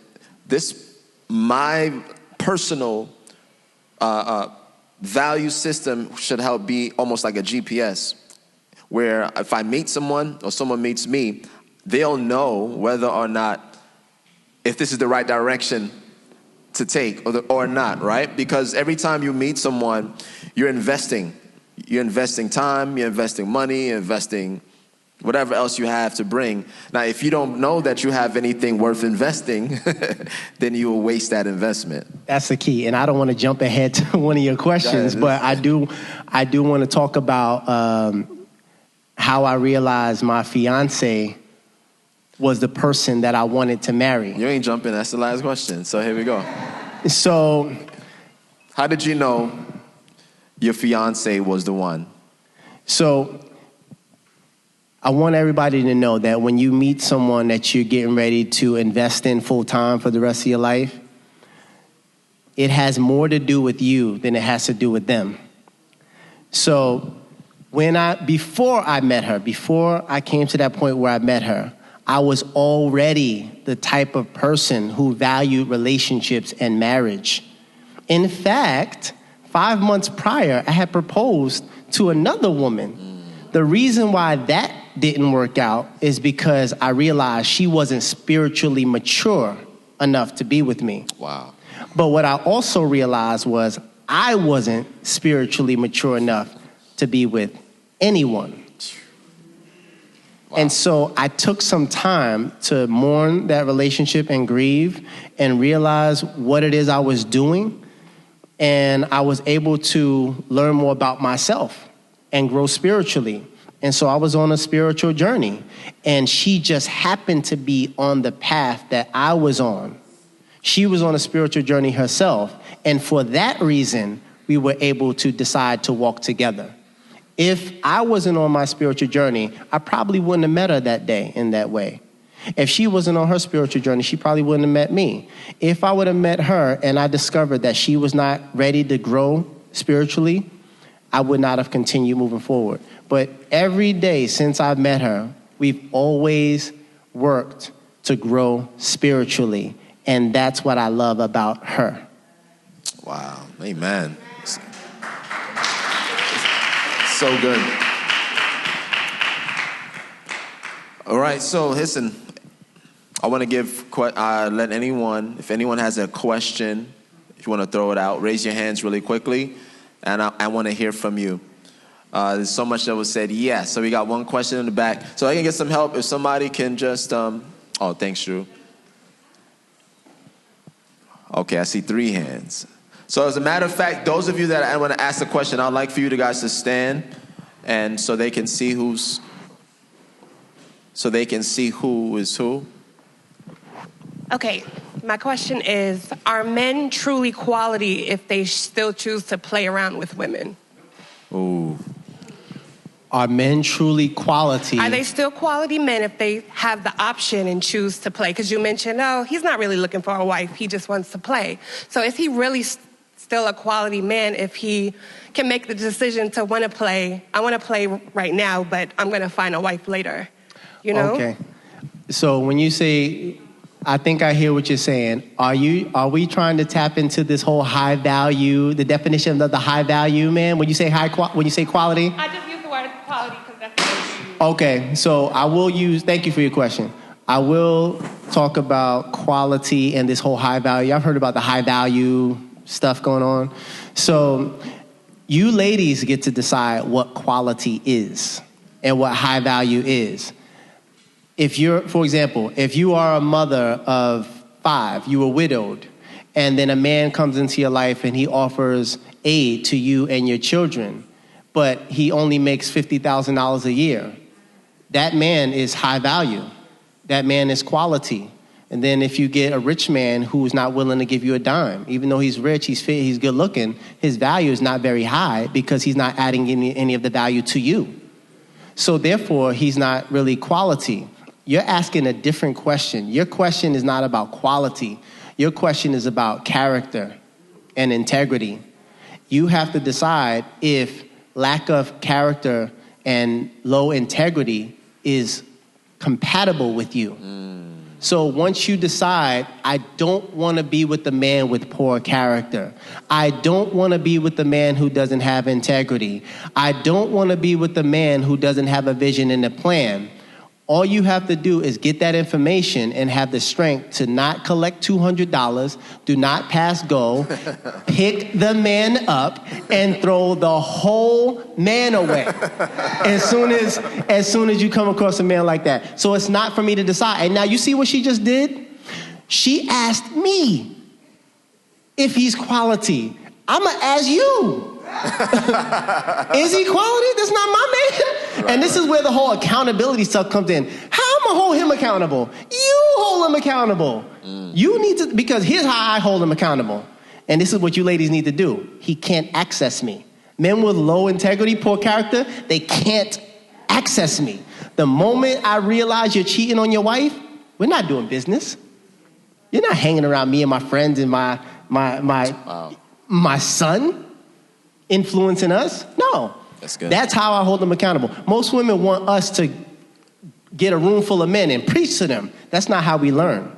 my personal value system should help be almost like a GPS, where if I meet someone or someone meets me, they'll know whether or not, if this is the right direction to take or not, right? Because every time you meet someone, you're investing. You're investing time, you're investing money, you're investing whatever else you have to bring. Now, if you don't know that you have anything worth investing, then you will waste that investment.
That's the key. And I don't want to jump ahead to one of your questions, but I do want to talk about how I realized my fiance was the person that I wanted to marry.
You ain't jumping. That's the last question. So here we go.
So,
how did you know your fiance was the one?
So, I want everybody to know that when you meet someone that you're getting ready to invest in full time for the rest of your life, it has more to do with you than it has to do with them. So, before I came to that point where I met her, I was already the type of person who valued relationships and marriage. In fact, 5 months prior, I had proposed to another woman. The reason why that didn't work out is because I realized she wasn't spiritually mature enough to be with me.
Wow.
But what I also realized was I wasn't spiritually mature enough to be with anyone. Wow. And so I took some time to mourn that relationship and grieve and realize what it is I was doing. And I was able to learn more about myself and grow spiritually. And so I was on a spiritual journey. And she just happened to be on the path that I was on. She was on a spiritual journey herself. And for that reason, we were able to decide to walk together. If I wasn't on my spiritual journey, I probably wouldn't have met her that day in that way. If she wasn't on her spiritual journey, she probably wouldn't have met me. If I would have met her and I discovered that she was not ready to grow spiritually, I would not have continued moving forward. But every day since I've met her, we've always worked to grow spiritually. And that's what I love about her.
Wow. Amen. So good. All right, so listen, I want to let anyone, if anyone has a question, if you want to throw it out, raise your hands really quickly, and I want to hear from you. There's so much that was said yes. So we got one question in the back. So I can get some help if somebody can just, thanks, Drew. Okay, I see 3 hands. So as a matter of fact, those of you that I want to ask a question, I'd like for you guys to stand, and so they can see who is who.
Okay, my question is, are men truly quality if they still choose to play around with women?
Ooh.
Are men truly quality?
Are they still quality men if they have the option and choose to play? Because you mentioned, he's not really looking for a wife, he just wants to play. So is he really still a quality man if he can make the decision to want to play? I want to play right now, but I'm going to find a wife later. You know?
Okay. So when you say, I think I hear what you're saying. Are we trying to tap into this whole high value, the definition of the high value man? When you say quality?
I just use the word quality because that's what
Okay, so thank you for your question. I will talk about quality and this whole high value. I've heard about the high value stuff going on. So you ladies get to decide what quality is and what high value is. For example, if you are a mother of 5, you were widowed, and then a man comes into your life and he offers aid to you and your children, but he only makes $50,000 a year, that man is high value. That man is quality. And then if you get a rich man who's not willing to give you a dime, even though he's rich, he's fit, he's good looking, his value is not very high because he's not adding any of the value to you. So therefore, he's not really quality. You're asking a different question. Your question is not about quality. Your question is about character and integrity. You have to decide if lack of character and low integrity is compatible with you. So once you decide, I don't want to be with the man with poor character. I don't want to be with the man who doesn't have integrity. I don't want to be with the man who doesn't have a vision and a plan. All you have to do is get that information and have the strength to not collect $200, do not pass go, pick the man up, and throw the whole man away as soon as you come across a man like that. So it's not for me to decide. And now you see what she just did? She asked me if he's quality. I'm going to ask you. Is he quality? That's not my man. And this is where the whole accountability stuff comes in. How am I hold him accountable? You hold him accountable. You need to, because here's how I hold him accountable. And this is what you ladies need to do. He can't access me. Men with low integrity, poor character, they can't access me. The moment I realize you're cheating on your wife, we're not doing business. You're not hanging around me and my friends and my son influencing us. No.
That's good.
That's how I hold them accountable. Most women want us to get a room full of men and preach to them. That's not how we learn.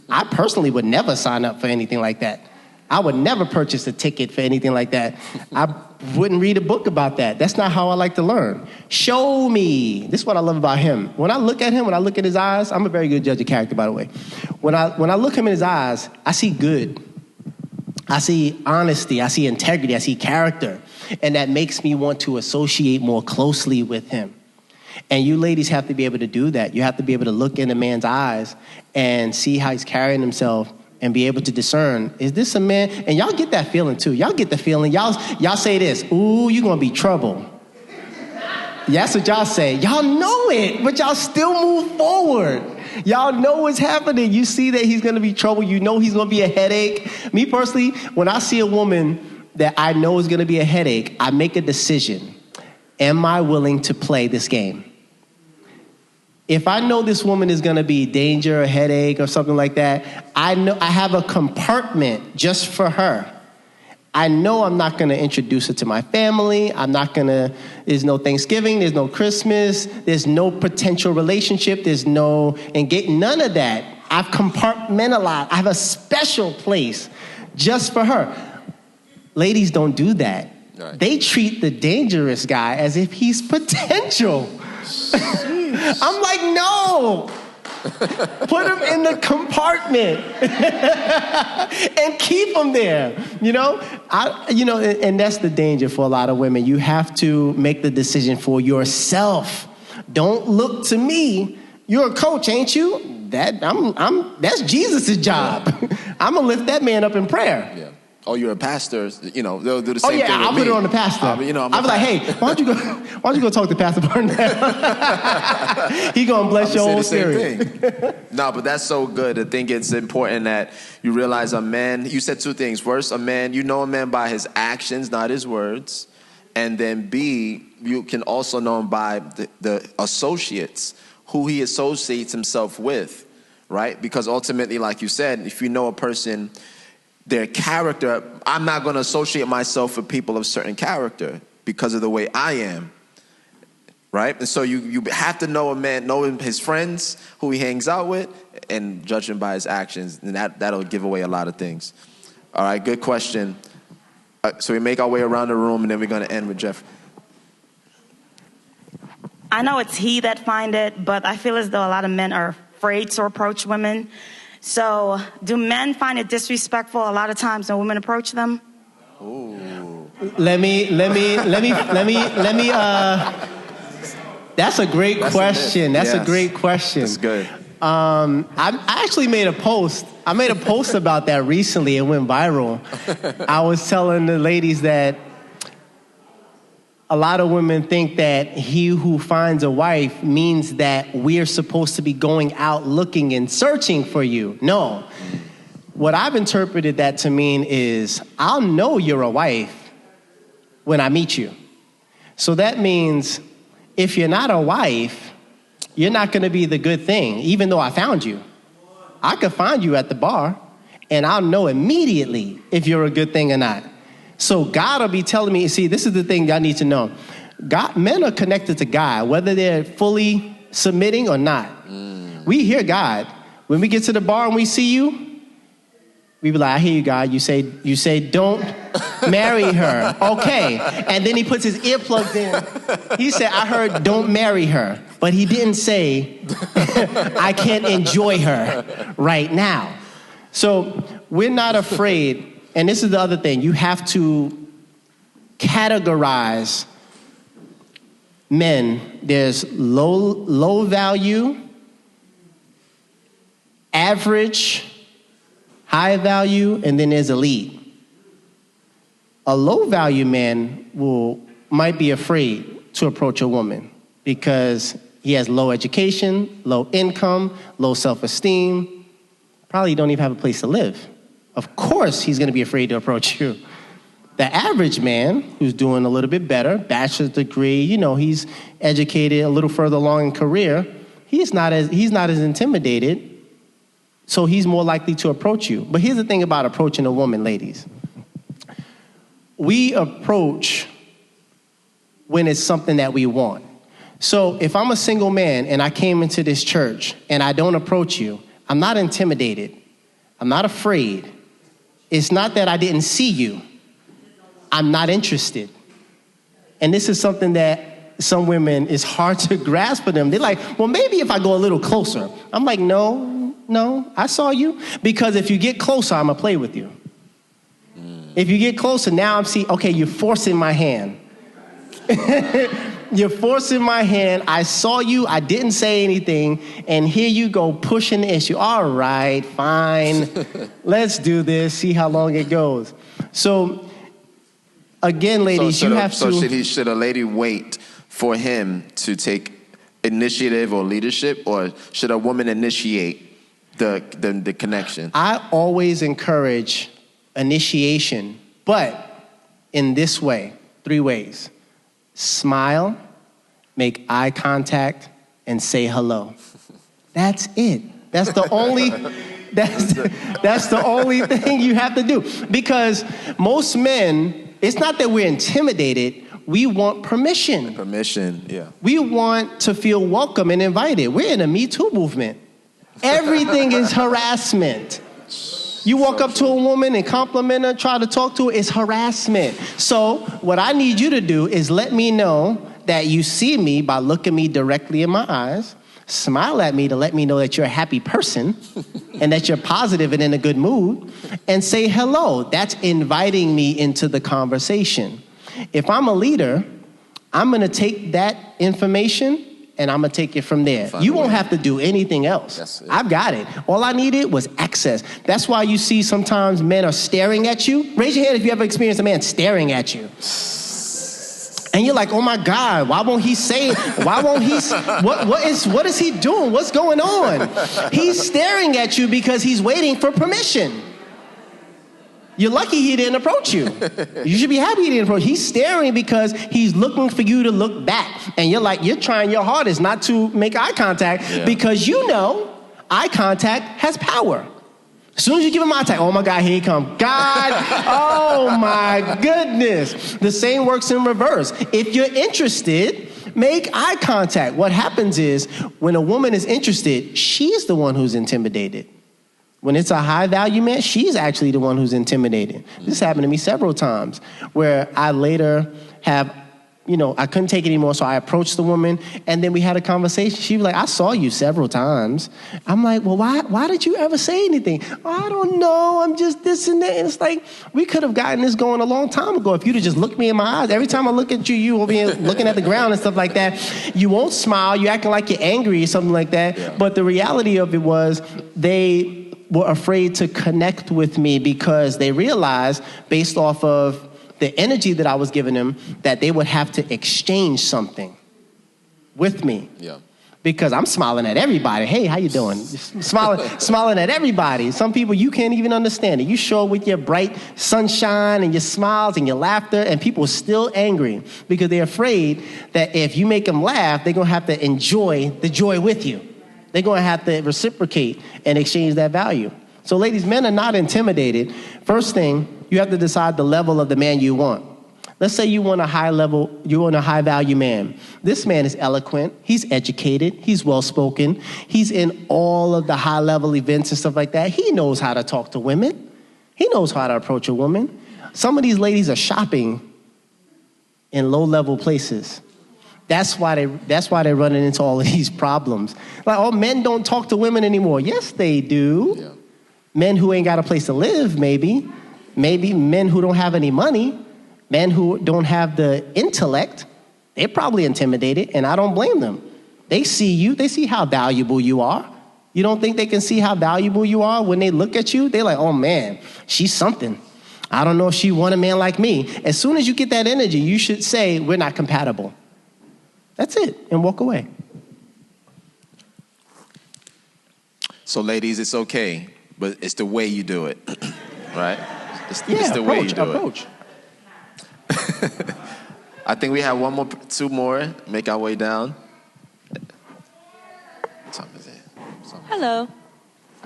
I personally would never sign up for anything like that. I would never purchase a ticket for anything like that. I wouldn't read a book about that. That's not how I like to learn. Show me. This is what I love about him. When I look at him, when I look at his eyes, I'm a very good judge of character, by the way. When I look him in his eyes, I see good. I see honesty, I see integrity, I see character, and that makes me want to associate more closely with him. And you ladies have to be able to do that. You have to be able to look in a man's eyes and see how he's carrying himself and be able to discern, is this a man? And y'all get that feeling too. Y'all get the feeling. Y'all say this, ooh, you're going to be trouble. That's what y'all say. Y'all know it, but y'all still move forward. Y'all know what's happening. You see that he's going to be trouble. You know he's going to be a headache. Me personally, when I see a woman that I know is going to be a headache, I make a decision. Am I willing to play this game? If I know this woman is going to be danger, a headache, or something like that, I know I have a compartment just for her. I know I'm not going to introduce her to my family. There's no Thanksgiving, there's no Christmas, there's no potential relationship, there's no engagement, none of that. I've compartmentalized. I have a special place just for her. Ladies don't do that. Right. They treat the dangerous guy as if he's potential. I'm like, no. Put him in the compartment and keep him there. And that's the danger for a lot of women. You have to make the decision for yourself. Don't look to me. You're a coach, ain't you? That's Jesus' job. I'm gonna lift that man up in prayer.
Yeah. Oh, you're a pastor. They'll do the same thing with me.
I'll put it on the pastor. I'll be like, hey, why don't you go talk to Pastor Vernel? He gonna bless your whole spirit.
No, but that's so good. I think it's important that you realize a man. You said two things. First, a man. You know a man by his actions, not his words. And then B, you can also know him by the associates who he associates himself with, right? Because ultimately, like you said, if you know a person, their character, I'm not going to associate myself with people of certain character because of the way I am, right? And so you have to know a man, know his friends, who he hangs out with, and judge him by his actions, and that'll give away a lot of things. All right, good question. So we make our way around the room, and then we're going to end with Jeff.
I know it's he that find it, but I feel as though a lot of men are afraid to approach women. So, do men find it disrespectful a lot of times when women approach them?
Ooh.
Let me. That's a great question. That's a great question.
That's good.
I actually made a post. I made a post about that recently. It went viral. I was telling the ladies that a lot of women think that he who finds a wife means that we're supposed to be going out looking and searching for you. No. What I've interpreted that to mean is I'll know you're a wife when I meet you. So that means if you're not a wife, you're not going to be the good thing, even though I found you. I could find you at the bar, and I'll know immediately if you're a good thing or not. So God will be telling me, see, this is the thing y'all need to know. Men are connected to God, whether they're fully submitting or not. We hear God. When we get to the bar and we see you, we be like, I hear you, God. You say, don't marry her. Okay. And then he puts his earplugs in. He said, I heard, don't marry her. But he didn't say, I can't enjoy her right now. So we're not afraid. And this is the other thing. You have to categorize men. There's low value, average, high value, and then there's elite. A low value man might be afraid to approach a woman because he has low education, low income, low self-esteem, probably don't even have a place to live. Of course he's gonna be afraid to approach you. The average man who's doing a little bit better, bachelor's degree, he's educated a little further along in career, he's not as intimidated. So he's more likely to approach you. But here's the thing about approaching a woman, ladies. We approach when it's something that we want. So if I'm a single man and I came into this church and I don't approach you, I'm not intimidated. I'm not afraid. It's not that I didn't see you. I'm not interested. And this is something that some women, is hard to grasp for them. They're like, well, maybe if I go a little closer. I'm like, no, I saw you. Because if you get closer, I'm going to play with you. If you get closer, now I'm seeing, okay, you're forcing my hand. You're forcing my hand. I saw you. I didn't say anything. And here you go pushing the issue. All right, fine. Let's do this. See how long it goes. So, again, ladies,
should a lady wait for him to take initiative or leadership, or should a woman initiate the connection?
I always encourage initiation, but in this way, 3 ways. Smile, make eye contact, and say hello. That's it. That's the only that's the only thing you have to do. Because most men, it's not that we're intimidated, we want permission.
Permission, yeah.
We want to feel welcome and invited. We're in a Me Too movement. Everything is harassment. You walk up to a woman and compliment her, try to talk to her, it's harassment. So what I need you to do is let me know that you see me by looking me directly in my eyes, smile at me to let me know that you're a happy person and that you're positive and in a good mood, and say hello. That's inviting me into the conversation. If I'm a leader, I'm going to take that information and I'm going to take it from there. You won't have to do anything else. I've got it. All I needed was access. That's why you see sometimes men are staring at you. Raise your hand if you ever experienced a man staring at you. And you're like, oh my God, why won't he say it? Why won't he? What is he doing? What's going on? He's staring at you because he's waiting for permission. You're lucky he didn't approach you. You should be happy he didn't approach you. He's staring because he's looking for you to look back. And you're trying your hardest not to make eye contact because you know eye contact has power. As soon as you give him eye contact, oh my God, here he comes. God, oh my goodness. The same works in reverse. If you're interested, make eye contact. What happens is when a woman is interested, she's the one who's intimidated. When it's a high-value man, she's actually the one who's intimidated. This happened to me several times where I later have, I couldn't take it anymore, so I approached the woman, and then we had a conversation. She was like, I saw you several times. I'm like, well, why did you ever say anything? Oh, I don't know. I'm just this and that. And it's like, we could have gotten this going a long time ago if you'd have just looked me in my eyes. Every time I look at you, you will be looking at the ground and stuff like that. You won't smile. You're acting like you're angry or something like that. Yeah. But the reality of it was they were afraid to connect with me because they realized, based off of the energy that I was giving them, that they would have to exchange something with me. Yeah. Because I'm smiling at everybody. Hey, how you doing? Smiling at everybody. Some people, you can't even understand it. You show up with your bright sunshine and your smiles and your laughter, and people are still angry because they're afraid that if you make them laugh, they're going to have to enjoy the joy with you. They're going to have to reciprocate and exchange that value. So, ladies, men are not intimidated. First thing, you have to decide the level of the man you want. Let's say you want a high value man. This man is eloquent, he's educated, he's well-spoken, he's in all of the high level events and stuff like that. He knows how to talk to women. He knows how to approach a woman. Some of these ladies are shopping in low-level places. That's why they're running into all of these problems. Like, oh, men don't talk to women anymore. Yes, they do. Yeah. Men who ain't got a place to live, maybe. Maybe men who don't have any money. Men who don't have the intellect. They're probably intimidated, and I don't blame them. They see you. They see how valuable you are. You don't think they can see how valuable you are when they look at you? They're like, oh, man, she's something. I don't know if she want a man like me. As soon as you get that energy, you should say, we're not compatible. That's it, and walk away.
So, ladies, it's okay, but it's the way you do it, right? It's the way you do it. I think we have two more. Make our way down. What time is it?
Hello.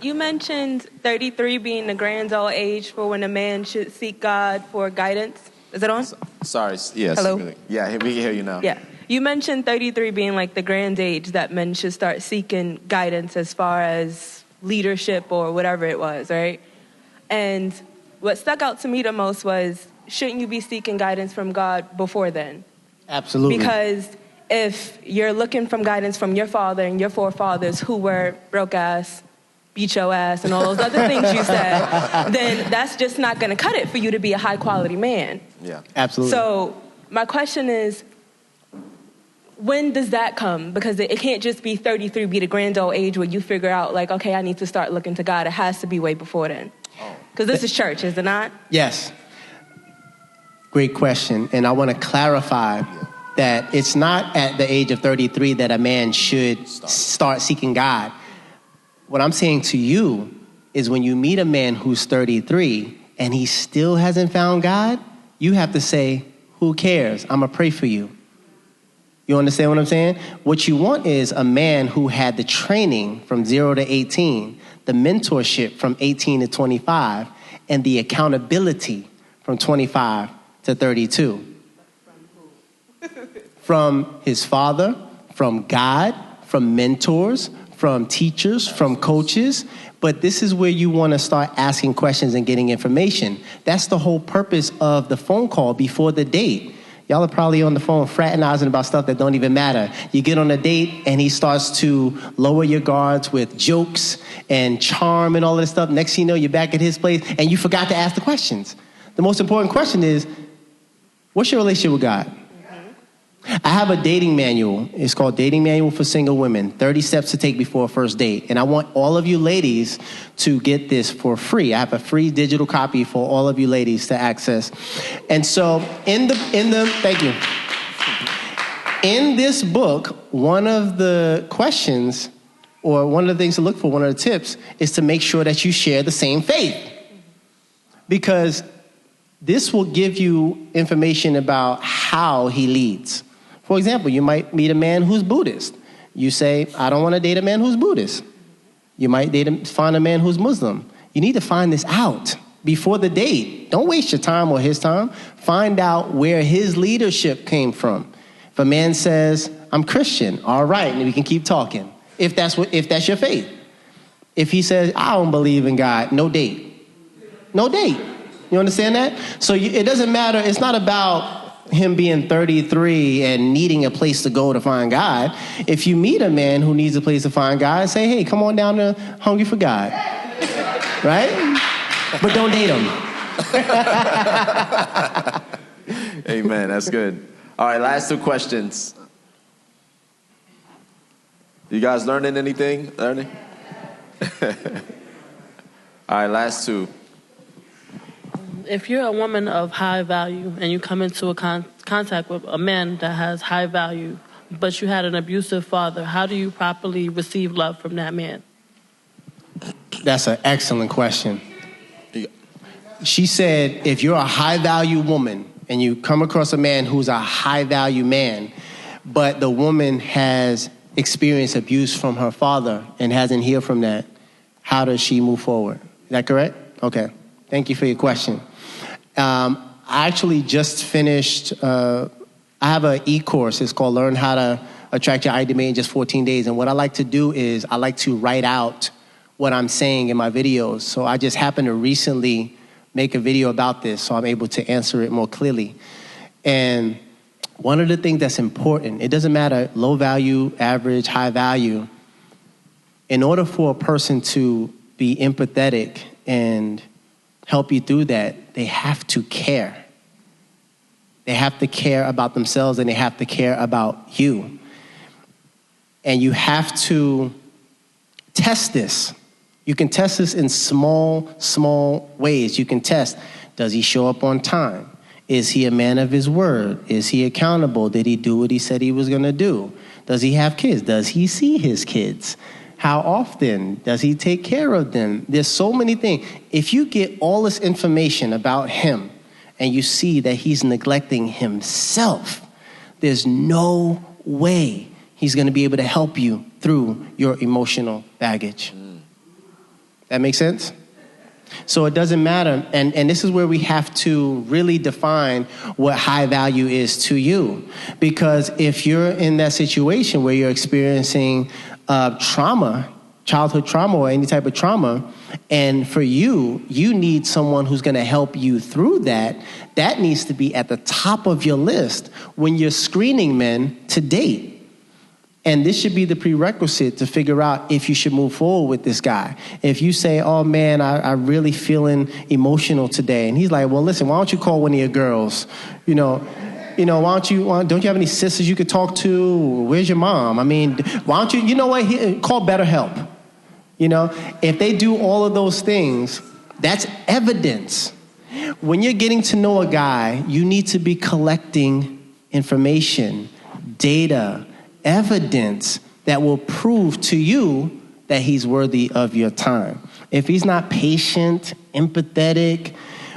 You mentioned 33 being the grand old age for when a man should seek God for guidance. Is it on?
Sorry. Yes.
Hello?
Yeah, we can hear you now.
Yeah. You mentioned 33 being like the grand age that men should start seeking guidance as far as leadership or whatever it was, right? And what stuck out to me the most was, shouldn't you be seeking guidance from God before then?
Absolutely.
Because if you're looking from guidance from your father and your forefathers who were broke ass, beat your ass, and all those other things you said, then that's just not going to cut it for you to be a high quality man.
Yeah,
absolutely.
So my question is, when does that come? Because it can't just be 33 be the grand old age where you figure out like, okay, I need to start looking to God. It has to be way before then. Because this is church, is it not?
Yes. Great question. And I want to clarify that it's not at the age of 33 that a man should start seeking God. What I'm saying to you is when you meet a man who's 33 and he still hasn't found God, you have to say, who cares? I'm going to pray for you. You understand what I'm saying? What you want is a man who had the training from 0 to 18, the mentorship from 18 to 25, and the accountability from 25 to 32. From his father, from God, from mentors, from teachers, from coaches. But this is where you want to start asking questions and getting information. That's the whole purpose of the phone call before the date. Y'all are probably on the phone fraternizing about stuff that don't even matter. You get on a date and he starts to lower your guards with jokes and charm and all this stuff. Next thing you know, you're back at his place and you forgot to ask the questions. The most important question is, what's your relationship with God? I have a dating manual. It's called Dating Manual for Single Women, 30 Steps to Take Before a First Date. And I want all of you ladies to get this for free. I have a free digital copy for all of you ladies to access. And so thank you. In this book, one of the questions or one of the things to look for, one of the tips, is to make sure that you share the same faith. Because this will give you information about how he leads. For example, you might meet a man who's Buddhist. You say, I don't want to date a man who's Buddhist. You might find a man who's Muslim. You need to find this out before the date. Don't waste your time or his time. Find out where his leadership came from. If a man says, I'm Christian, all right, and we can keep talking. If that's your faith. If he says, I don't believe in God, no date. No date. You understand that? So it doesn't matter. It's not about him being 33 and needing a place to go to find God. If you meet a man who needs a place to find God, say, hey, come on down to Hungry for God. Right? But don't date him.
Amen. That's good. All right, last two questions. You guys learning anything? Learning? All right, last two.
If you're a woman of high value and you come into a contact with a man that has high value, but you had an abusive father, how do you properly receive love from that man?
That's an excellent question. She said, if you're a high value woman and you come across a man who's a high value man, but the woman has experienced abuse from her father and hasn't healed from that, how does she move forward? Is that correct? Okay. Thank you for your question. I actually just finished, I have an e-course. It's called Learn How to Attract Your Ideal Mate in Just 14 Days. And what I like to do is I like to write out what I'm saying in my videos. So I just happened to recently make a video about this, so I'm able to answer it more clearly. And one of the things that's important, it doesn't matter low value, average, high value. In order for a person to be empathetic and help you through that, they have to care. They have to care about themselves and they have to care about you. And you have to test this. You can test this in small ways. You can test, does he show up on time? Is he a man of his word? Is he accountable? Did he do what he said he was going to do? Does he have kids? Does he see his kids? How often? Does he take care of them? There's so many things. If you get all this information about him and you see that he's neglecting himself, there's no way he's going to be able to help you through your emotional baggage. That makes sense? So it doesn't matter. And this is where we have to really define what high value is to you. Because if you're in that situation where you're experiencing trauma, childhood trauma or any type of trauma, and for you need someone who's going to help you through that, that needs to be at the top of your list when you're screening men to date. And this should be the prerequisite to figure out if you should move forward with this guy. If you say, oh man, I'm really feeling emotional today. And he's like, well, listen, why don't you call one of your girls? Why don't you have any sisters you could talk to? Where's your mom? I mean, why don't you know what? Call BetterHelp. If they do all of those things, that's evidence. When you're getting to know a guy, you need to be collecting information, data, evidence that will prove to you that he's worthy of your time. If he's not patient, empathetic,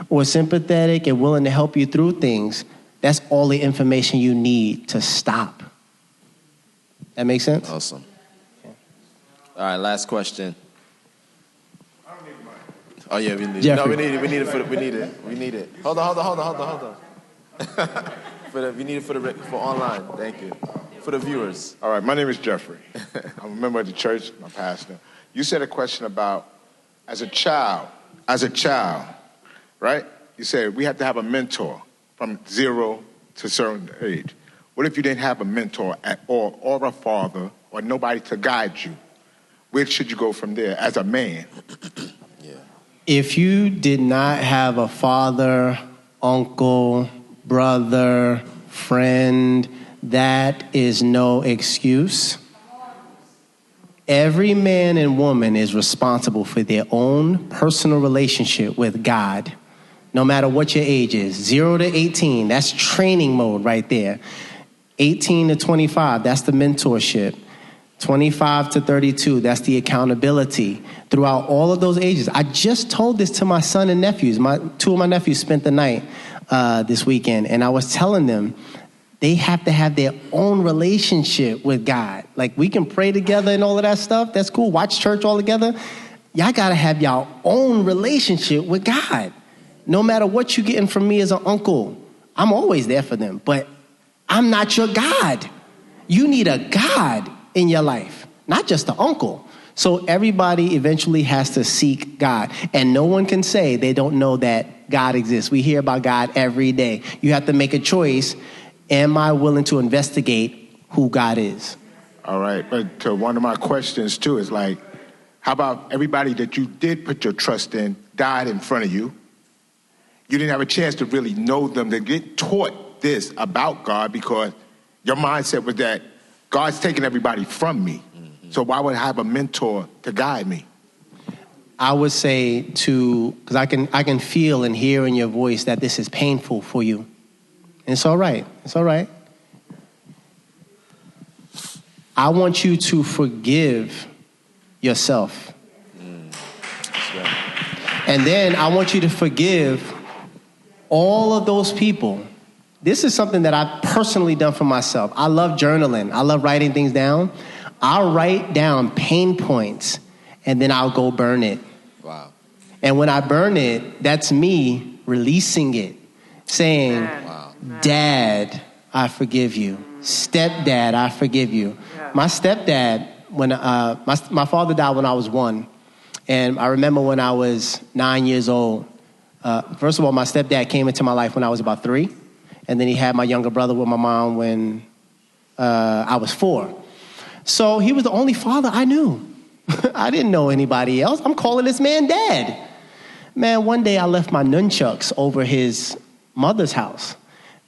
or sympathetic and willing to help you through things, that's all the information you need to stop. That makes sense?
Awesome. All right, last question.
I don't need money.
Oh yeah, we need it.
Jeffrey.
No, we need it. Hold on. We need it for online. Thank you. For the viewers.
All right, my name is Jeffrey. I'm a member of the church, my pastor. You said a question about as a child, right? You said we have to have a mentor from 0 to a certain age. What if you didn't have a mentor at all, or a father, or nobody to guide you? Where should you go from there as a man?
Yeah.
If you did not have a father, uncle, brother, friend, that is no excuse. Every man and woman is responsible for their own personal relationship with God, no matter what your age is. 0 to 18, that's training mode right there. 18 to 25, that's the mentorship. 25 to 32, that's the accountability. Throughout all of those ages, I just told this to my son and nephews. Two of my nephews spent the night this weekend, and I was telling them, they have to have their own relationship with God. Like, we can pray together and all of that stuff. That's cool. Watch church all together. Y'all got to have y'all own relationship with God. No matter what you're getting from me as an uncle, I'm always there for them. But I'm not your God. You need a God in your life, not just an uncle. So everybody eventually has to seek God. And no one can say they don't know that God exists. We hear about God every day. You have to make a choice. Am I willing to investigate who God is?
All right, but to one of my questions too is like, how about everybody that you did put your trust in died in front of you? You didn't have a chance to really know them, to get taught this about God, because your mindset was that God's taking everybody from me. Mm-hmm. So why would I have a mentor to guide me?
I would say because I can feel and hear in your voice that this is painful for you. And it's all right. It's all right. I want you to forgive yourself.
That's right.
And then I want you to forgive all of those people. This is something that I've personally done for myself. I love journaling. I love writing things down. I'll write down pain points, and then I'll go burn it.
Wow.
And when I burn it, that's me releasing it. saying, Dad, I forgive you. Stepdad, I forgive you. My stepdad, when my father died when I was 1. And I remember when I was 9 years old, first of all, my stepdad came into my life when I was about 3. And then he had my younger brother with my mom when I was 4. So he was the only father I knew. I didn't know anybody else. I'm calling this man Dad. Man, one day I left my nunchucks over his mother's house.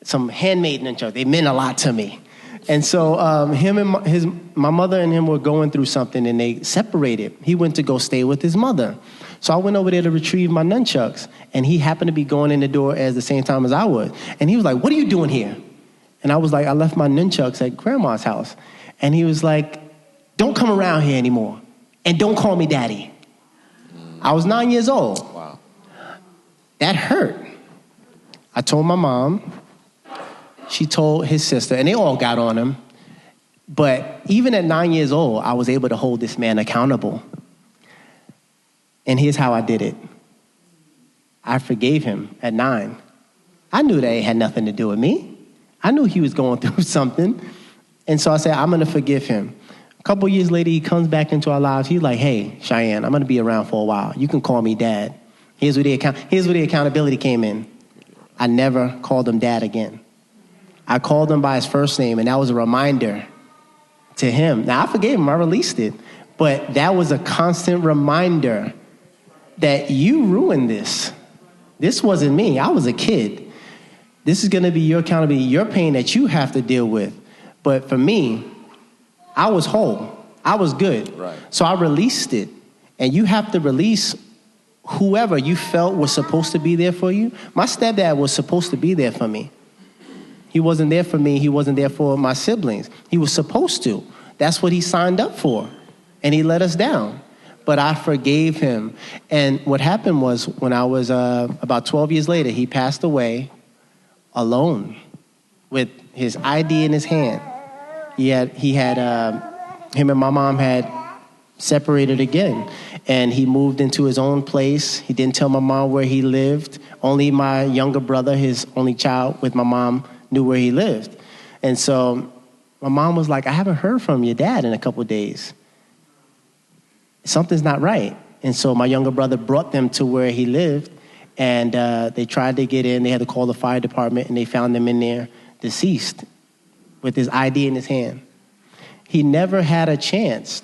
Some handmade nunchucks. They meant a lot to me. And so him and my mother and him were going through something, and they separated. He went to go stay with his mother. So I went over there to retrieve my nunchucks, and he happened to be going in the door at the same time as I was. And he was like, "What are you doing here?" And I was like, "I left my nunchucks at Grandma's house." And he was like, "Don't come around here anymore, and don't call me Daddy." I was 9 years old.
Wow.
That hurt. I told my mom. She told his sister, and they all got on him. But even at 9 years old, I was able to hold this man accountable. And here's how I did it. I forgave him at 9. I knew that it had nothing to do with me. I knew he was going through something. And so I said, I'm going to forgive him. A couple years later, he comes back into our lives. He's like, "Hey, Cheyenne, I'm going to be around for a while. You can call me Dad." Here's where the accountability came in. I never called him Dad again. I called him by his first name, and that was a reminder to him. Now, I forgave him. I released it. But that was a constant reminder that you ruined this. This wasn't me. I was a kid. This is going to be your accountability, your pain that you have to deal with. But for me, I was whole. I was good.
Right.
So I released it. And you have to release whoever you felt was supposed to be there for you. My stepdad was supposed to be there for me. He wasn't there for me. He wasn't there for my siblings. He was supposed to. That's what he signed up for. And he let us down. But I forgave him. And what happened was when I was about 12 years later, he passed away alone with his ID in his hand. Him and my mom had separated again. And he moved into his own place. He didn't tell my mom where he lived. Only my younger brother, his only child with my mom, knew where he lived. And so my mom was like, "I haven't heard from your dad in a couple of days. Something's not right." And so my younger brother brought them to where he lived, and they tried to get in. They had to call the fire department, and they found him in there deceased with his ID in his hand. He never had a chance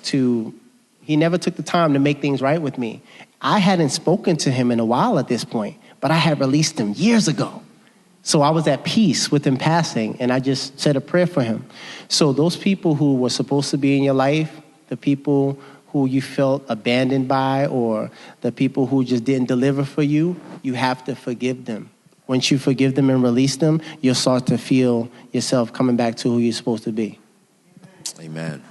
he never took the time to make things right with me. I hadn't spoken to him in a while at this point, but I had released him years ago. So I was at peace with him passing, and I just said a prayer for him. So those people who were supposed to be in your life, the people who you felt abandoned by, or the people who just didn't deliver for you, you have to forgive them. Once you forgive them and release them, you'll start to feel yourself coming back to who you're supposed to be.
Amen.